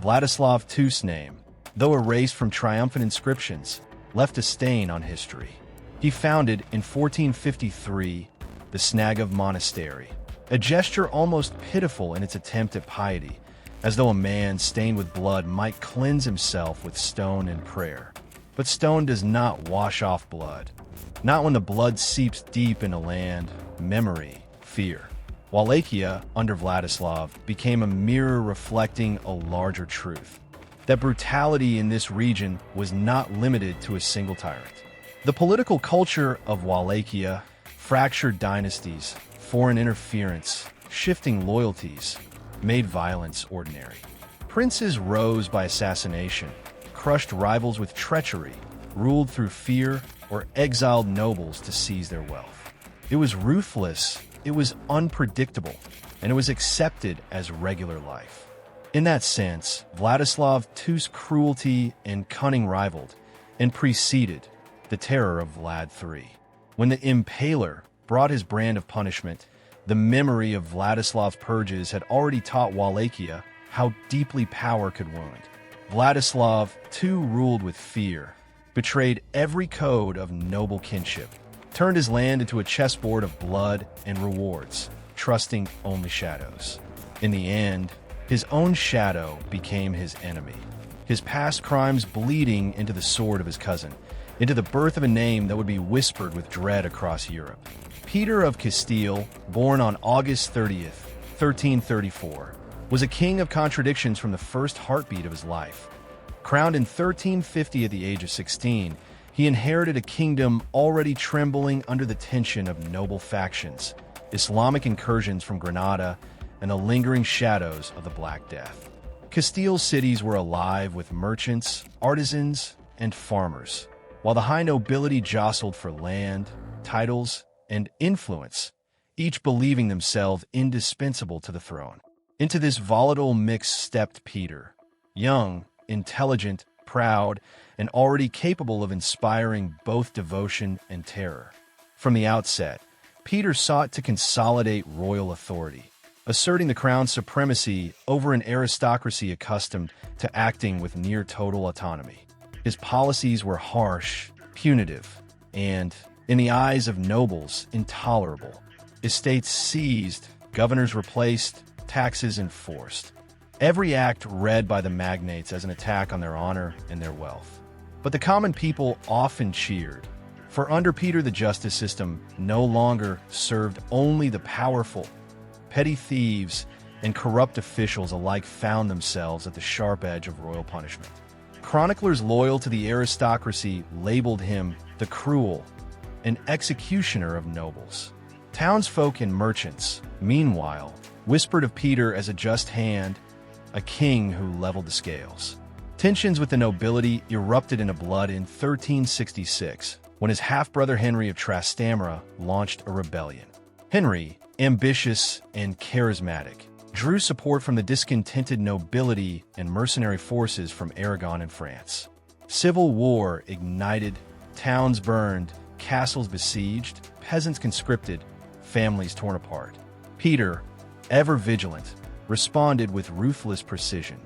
Vladislav II's name, though erased from triumphant inscriptions, left a stain on history. He founded, in 1453, the Snagov Monastery, a gesture almost pitiful in its attempt at piety, as though a man stained with blood might cleanse himself with stone and prayer. But stone does not wash off blood, not when the blood seeps deep into land, memory, fear. Wallachia, under Vladislav, became a mirror reflecting a larger truth, that brutality in this region was not limited to a single tyrant. The political culture of Wallachia, fractured dynasties, foreign interference, shifting loyalties, made violence ordinary. Princes rose by assassination, crushed rivals with treachery, ruled through fear, or exiled nobles to seize their wealth. It was ruthless, it was unpredictable, and it was accepted as regular life. In that sense, Vladislav II's cruelty and cunning rivaled and preceded the terror of Vlad III. When the impaler brought his brand of punishment, the memory of Vladislav's purges had already taught Wallachia how deeply power could wound. Vladislav II ruled with fear, betrayed every code of noble kinship, turned his land into a chessboard of blood and rewards, trusting only shadows. In the end, his own shadow became his enemy, his past crimes bleeding into the sword of his cousin, into the birth of a name that would be whispered with dread across Europe. Peter of Castile, born on August 30th, 1334, was a king of contradictions from the first heartbeat of his life. Crowned in 1350 at the age of 16, he inherited a kingdom already trembling under the tension of noble factions, Islamic incursions from Granada, and the lingering shadows of the Black Death. Castile's cities were alive with merchants, artisans, and farmers, while the high nobility jostled for land, titles, and influence, each believing themselves indispensable to the throne. Into this volatile mix stepped Peter, young, intelligent, proud, and already capable of inspiring both devotion and terror. From the outset, Peter sought to consolidate royal authority, asserting the crown's supremacy over an aristocracy accustomed to acting with near-total autonomy. His policies were harsh, punitive, and, in the eyes of nobles, intolerable. Estates seized, governors replaced, taxes enforced. Every act read by the magnates as an attack on their honor and their wealth. But the common people often cheered, for under Peter the justice system no longer served only the powerful. Petty thieves and corrupt officials alike found themselves at the sharp edge of royal punishment. Chroniclers loyal to the aristocracy labeled him the cruel, an executioner of nobles. Townsfolk and merchants, meanwhile, whispered of Peter as a just hand, a king who leveled the scales. Tensions with the nobility erupted into blood in 1366, when his half-brother Henry of Trastamara launched a rebellion. Henry, ambitious and charismatic, drew support from the discontented nobility and mercenary forces from Aragon and France. Civil war ignited, towns burned, castles besieged, peasants conscripted, families torn apart. Peter, ever vigilant, responded with ruthless precision.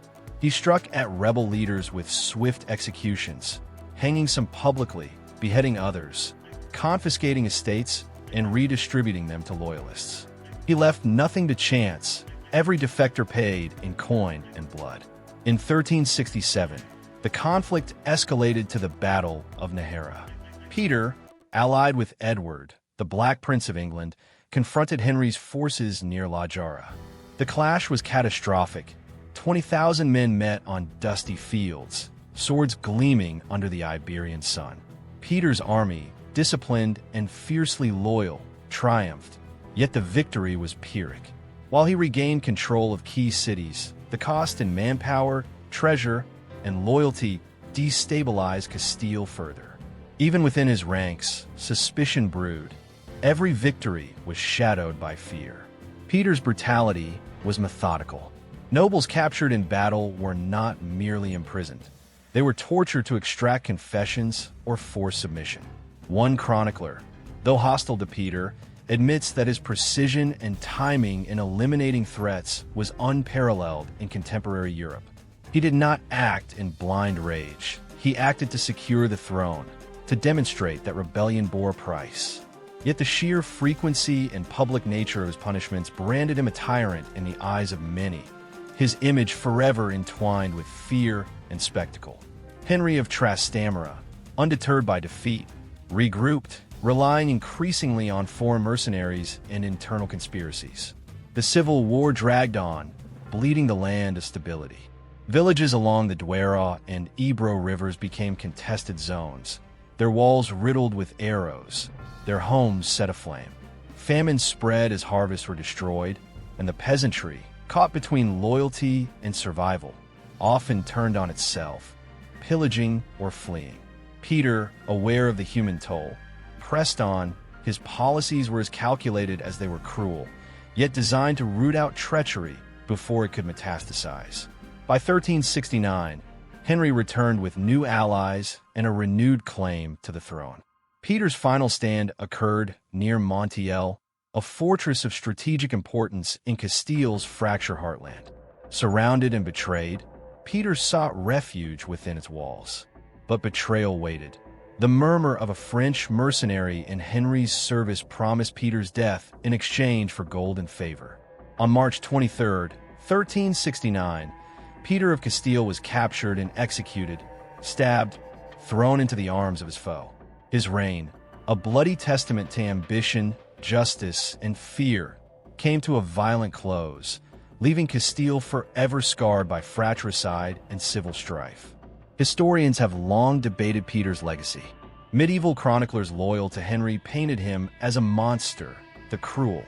He struck at rebel leaders with swift executions, hanging some publicly, beheading others, confiscating estates, and redistributing them to loyalists. He left nothing to chance, every defector paid in coin and blood. In 1367, the conflict escalated to the Battle of Nahara. Peter, allied with Edward, the Black Prince of England, confronted Henry's forces near La Jara. The clash was catastrophic. 20,000 men met on dusty fields, swords gleaming under the Iberian sun. Peter's army, disciplined and fiercely loyal, triumphed, yet the victory was Pyrrhic. While he regained control of key cities, the cost in manpower, treasure, and loyalty destabilized Castile further. Even within his ranks, suspicion brewed. Every victory was shadowed by fear. Peter's brutality was methodical. Nobles captured in battle were not merely imprisoned. They were tortured to extract confessions or force submission. One chronicler, though hostile to Peter, admits that his precision and timing in eliminating threats was unparalleled in contemporary Europe. He did not act in blind rage. He acted to secure the throne, to demonstrate that rebellion bore a price. Yet the sheer frequency and public nature of his punishments branded him a tyrant in the eyes of many, his image forever entwined with fear and spectacle. Henry of Trastamara, undeterred by defeat, regrouped, relying increasingly on foreign mercenaries and internal conspiracies. The civil war dragged on, bleeding the land to stability. Villages along the Duero and Ebro rivers became contested zones, their walls riddled with arrows, their homes set aflame. Famine spread as harvests were destroyed, and the peasantry, caught between loyalty and survival, often turned on itself, pillaging or fleeing. Peter, aware of the human toll, pressed on. His policies were as calculated as they were cruel, yet designed to root out treachery before it could metastasize. By 1369, Henry returned with new allies and a renewed claim to the throne. Peter's final stand occurred near Montiel, a fortress of strategic importance in Castile's fractured heartland. Surrounded and betrayed, Peter sought refuge within its walls. But betrayal waited. The murmur of a French mercenary in Henry's service promised Peter's death in exchange for gold and favor. On March 23, 1369, Peter of Castile was captured and executed, stabbed, thrown into the arms of his foe. His reign, a bloody testament to ambition, justice, and fear, came to a violent close, leaving Castile forever scarred by fratricide and civil strife. Historians have long debated Peter's legacy. Medieval chroniclers loyal to Henry painted him as a monster, the cruel,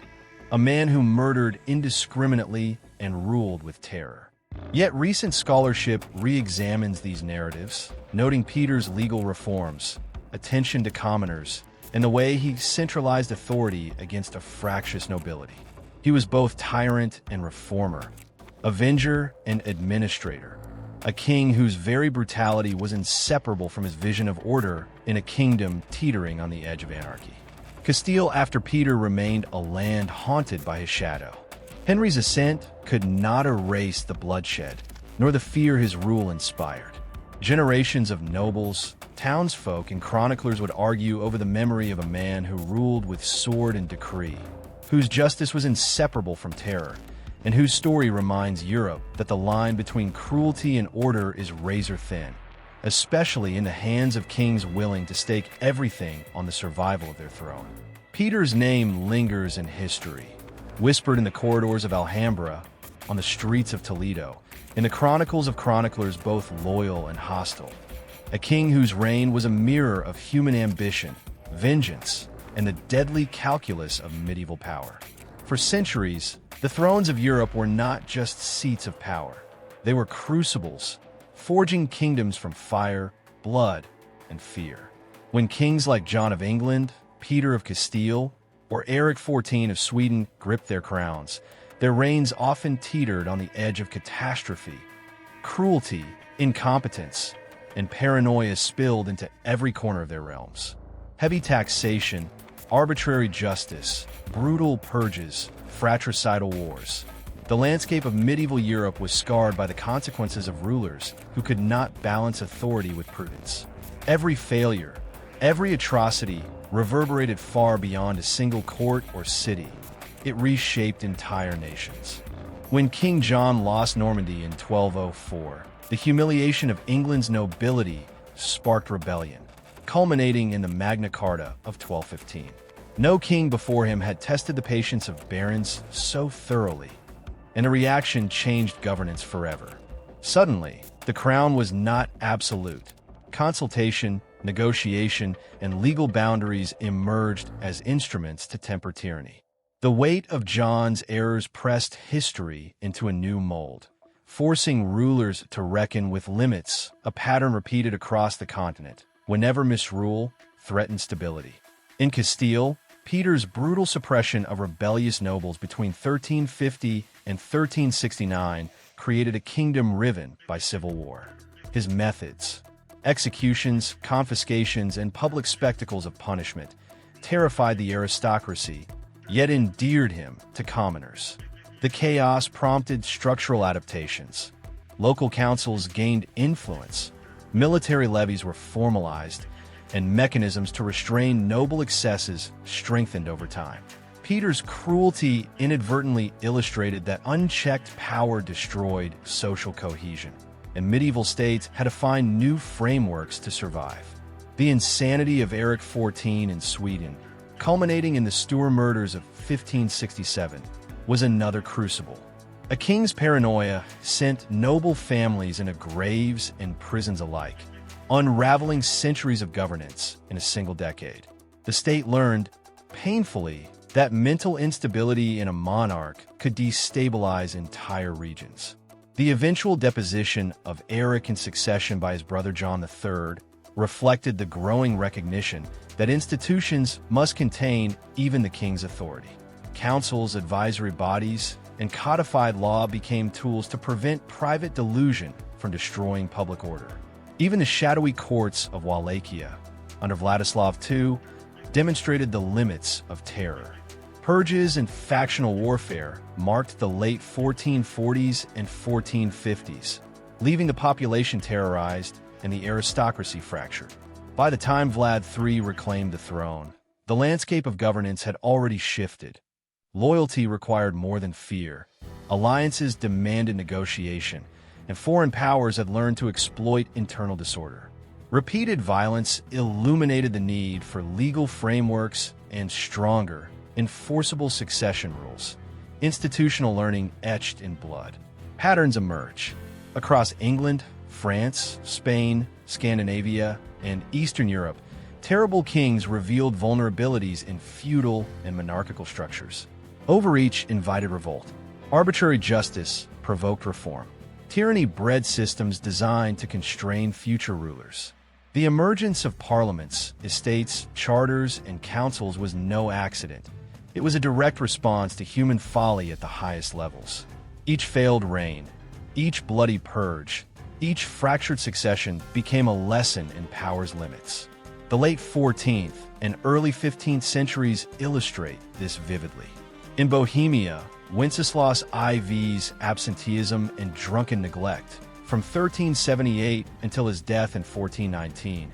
a man who murdered indiscriminately and ruled with terror. Yet recent scholarship re-examines these narratives, noting Peter's legal reforms, attention to commoners, and the way he centralized authority against a fractious nobility. He was both tyrant and reformer, avenger and administrator, a king whose very brutality was inseparable from his vision of order in a kingdom teetering on the edge of anarchy. Castile, after Peter, remained a land haunted by his shadow. Henry's ascent could not erase the bloodshed, nor the fear his rule inspired. Generations of nobles, townsfolk, and chroniclers would argue over the memory of a man who ruled with sword and decree, whose justice was inseparable from terror, and whose story reminds Europe that the line between cruelty and order is razor thin, especially in the hands of kings willing to stake everything on the survival of their throne. Peter's name lingers in history, whispered in the corridors of Alhambra, on the streets of Toledo, in the chronicles of chroniclers both loyal and hostile. A king whose reign was a mirror of human ambition, vengeance, and the deadly calculus of medieval power. For centuries, the thrones of Europe were not just seats of power. They were crucibles, forging kingdoms from fire, blood, and fear. When kings like John of England, Peter of Castile, or Eric XIV of Sweden gripped their crowns, their reigns often teetered on the edge of catastrophe. Cruelty, incompetence, and paranoia spilled into every corner of their realms. Heavy taxation, arbitrary justice, brutal purges, fratricidal wars. The landscape of medieval Europe was scarred by the consequences of rulers who could not balance authority with prudence. Every failure, every atrocity reverberated far beyond a single court or city. It reshaped entire nations. When King John lost Normandy in 1204, the humiliation of England's nobility sparked rebellion, culminating in the Magna Carta of 1215. No king before him had tested the patience of barons so thoroughly, and a reaction changed governance forever. Suddenly, the crown was not absolute. Consultation, negotiation, and legal boundaries emerged as instruments to temper tyranny. The weight of John's errors pressed history into a new mold, forcing rulers to reckon with limits, a pattern repeated across the continent whenever misrule threatened stability. In Castile, Peter's brutal suppression of rebellious nobles between 1350 and 1369 created a kingdom riven by civil war. His methods, executions, confiscations, and public spectacles of punishment terrified the aristocracy, yet endeared him to commoners. The chaos prompted structural adaptations. Local councils gained influence, military levies were formalized, and mechanisms to restrain noble excesses strengthened over time. Peter's cruelty inadvertently illustrated that unchecked power destroyed social cohesion, and medieval states had to find new frameworks to survive. The insanity of Eric XIV in Sweden, culminating in the Stuart murders of 1567, was another crucible. A king's paranoia sent noble families into graves and prisons alike, unraveling centuries of governance in a single decade. The state learned, painfully, that mental instability in a monarch could destabilize entire regions. The eventual deposition of Eric in succession by his brother John III reflected the growing recognition that institutions must contain even the king's authority. Councils, advisory bodies, and codified law became tools to prevent private delusion from destroying public order. Even the shadowy courts of Wallachia, under Vladislav II, demonstrated the limits of terror. Purges and factional warfare marked the late 1440s and 1450s, leaving the population terrorized and the aristocracy fractured. By the time Vlad III reclaimed the throne, the landscape of governance had already shifted. Loyalty required more than fear. Alliances demanded negotiation, and foreign powers had learned to exploit internal disorder. Repeated violence illuminated the need for legal frameworks and stronger, enforceable succession rules. Institutional learning etched in blood. Patterns emerge. Across England, France, Spain, Scandinavia, and Eastern Europe, terrible kings revealed vulnerabilities in feudal and monarchical structures. Overreach invited revolt. Arbitrary justice provoked reform. Tyranny bred systems designed to constrain future rulers. The emergence of parliaments, estates, charters, and councils was no accident. It was a direct response to human folly at the highest levels. Each failed reign, each bloody purge, each fractured succession became a lesson in power's limits. The late 14th and early 15th centuries illustrate this vividly. In Bohemia, Wenceslaus IV's absenteeism and drunken neglect, from 1378 until his death in 1419,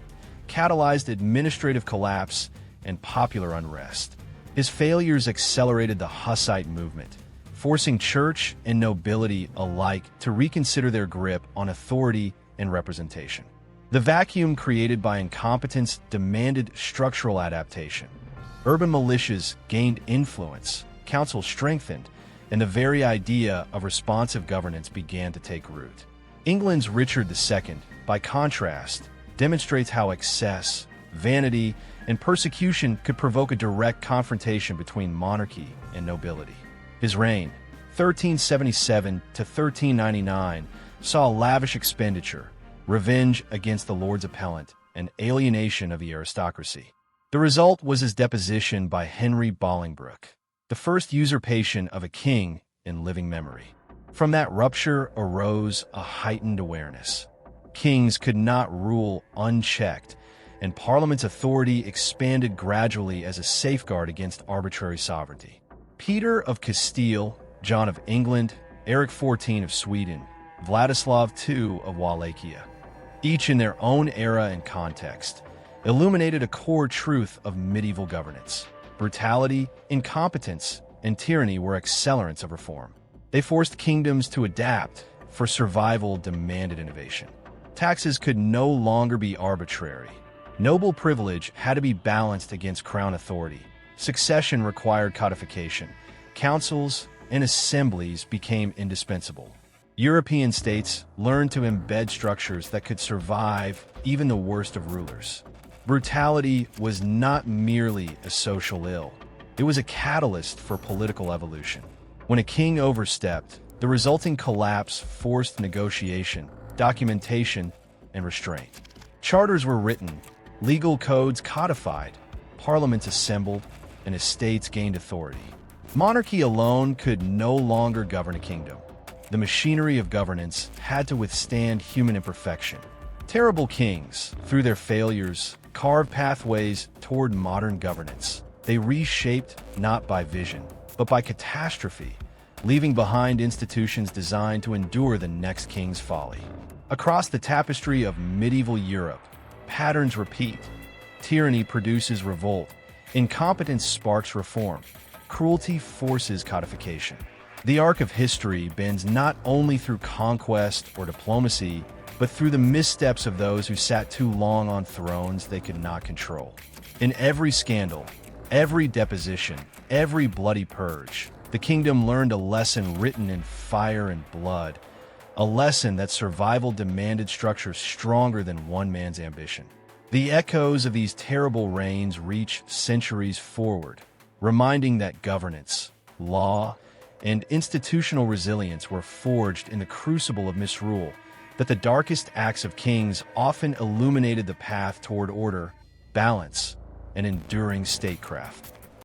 catalyzed administrative collapse and popular unrest. His failures accelerated the Hussite movement, forcing church and nobility alike to reconsider their grip on authority and representation. The vacuum created by incompetence demanded structural adaptation. Urban militias gained influence, councils strengthened, and the very idea of responsive governance began to take root. England's Richard II, by contrast, demonstrates how excess, vanity, and persecution could provoke a direct confrontation between monarchy and nobility. His reign, 1377 to 1399, saw lavish expenditure, revenge against the Lord's appellant, and alienation of the aristocracy. The result was his deposition by Henry Bolingbroke, the first usurpation of a king in living memory. From that rupture arose a heightened awareness. Kings could not rule unchecked, and Parliament's authority expanded gradually as a safeguard against arbitrary sovereignty. Peter of Castile, John of England, Eric XIV of Sweden, Vladislav II of Wallachia, each in their own era and context, illuminated a core truth of medieval governance. Brutality, incompetence, and tyranny were accelerants of reform. They forced kingdoms to adapt, for survival demanded innovation. Taxes could no longer be arbitrary. Noble privilege had to be balanced against crown authority. Succession required codification. Councils and assemblies became indispensable. European states learned to embed structures that could survive even the worst of rulers. Brutality was not merely a social ill. It was a catalyst for political evolution. When a king overstepped, the resulting collapse forced negotiation, documentation, and restraint. Charters were written, legal codes codified, parliaments assembled, and estates gained authority. Monarchy alone could no longer govern a kingdom. The machinery of governance had to withstand human imperfection. Terrible kings, through their failures, carved pathways toward modern governance. They reshaped not by vision, but by catastrophe, leaving behind institutions designed to endure the next king's folly. Across the tapestry of medieval Europe, patterns repeat. Tyranny produces revolt. Incompetence sparks reform. Cruelty forces codification. The arc of history bends not only through conquest or diplomacy, but through the missteps of those who sat too long on thrones they could not control. In every scandal, every deposition, every bloody purge, the kingdom learned a lesson written in fire and blood, a lesson that survival demanded structures stronger than one man's ambition. The echoes of these terrible reigns reach centuries forward, reminding that governance, law, and institutional resilience were forged in the crucible of misrule, that the darkest acts of kings often illuminated the path toward order, balance, and enduring statecraft.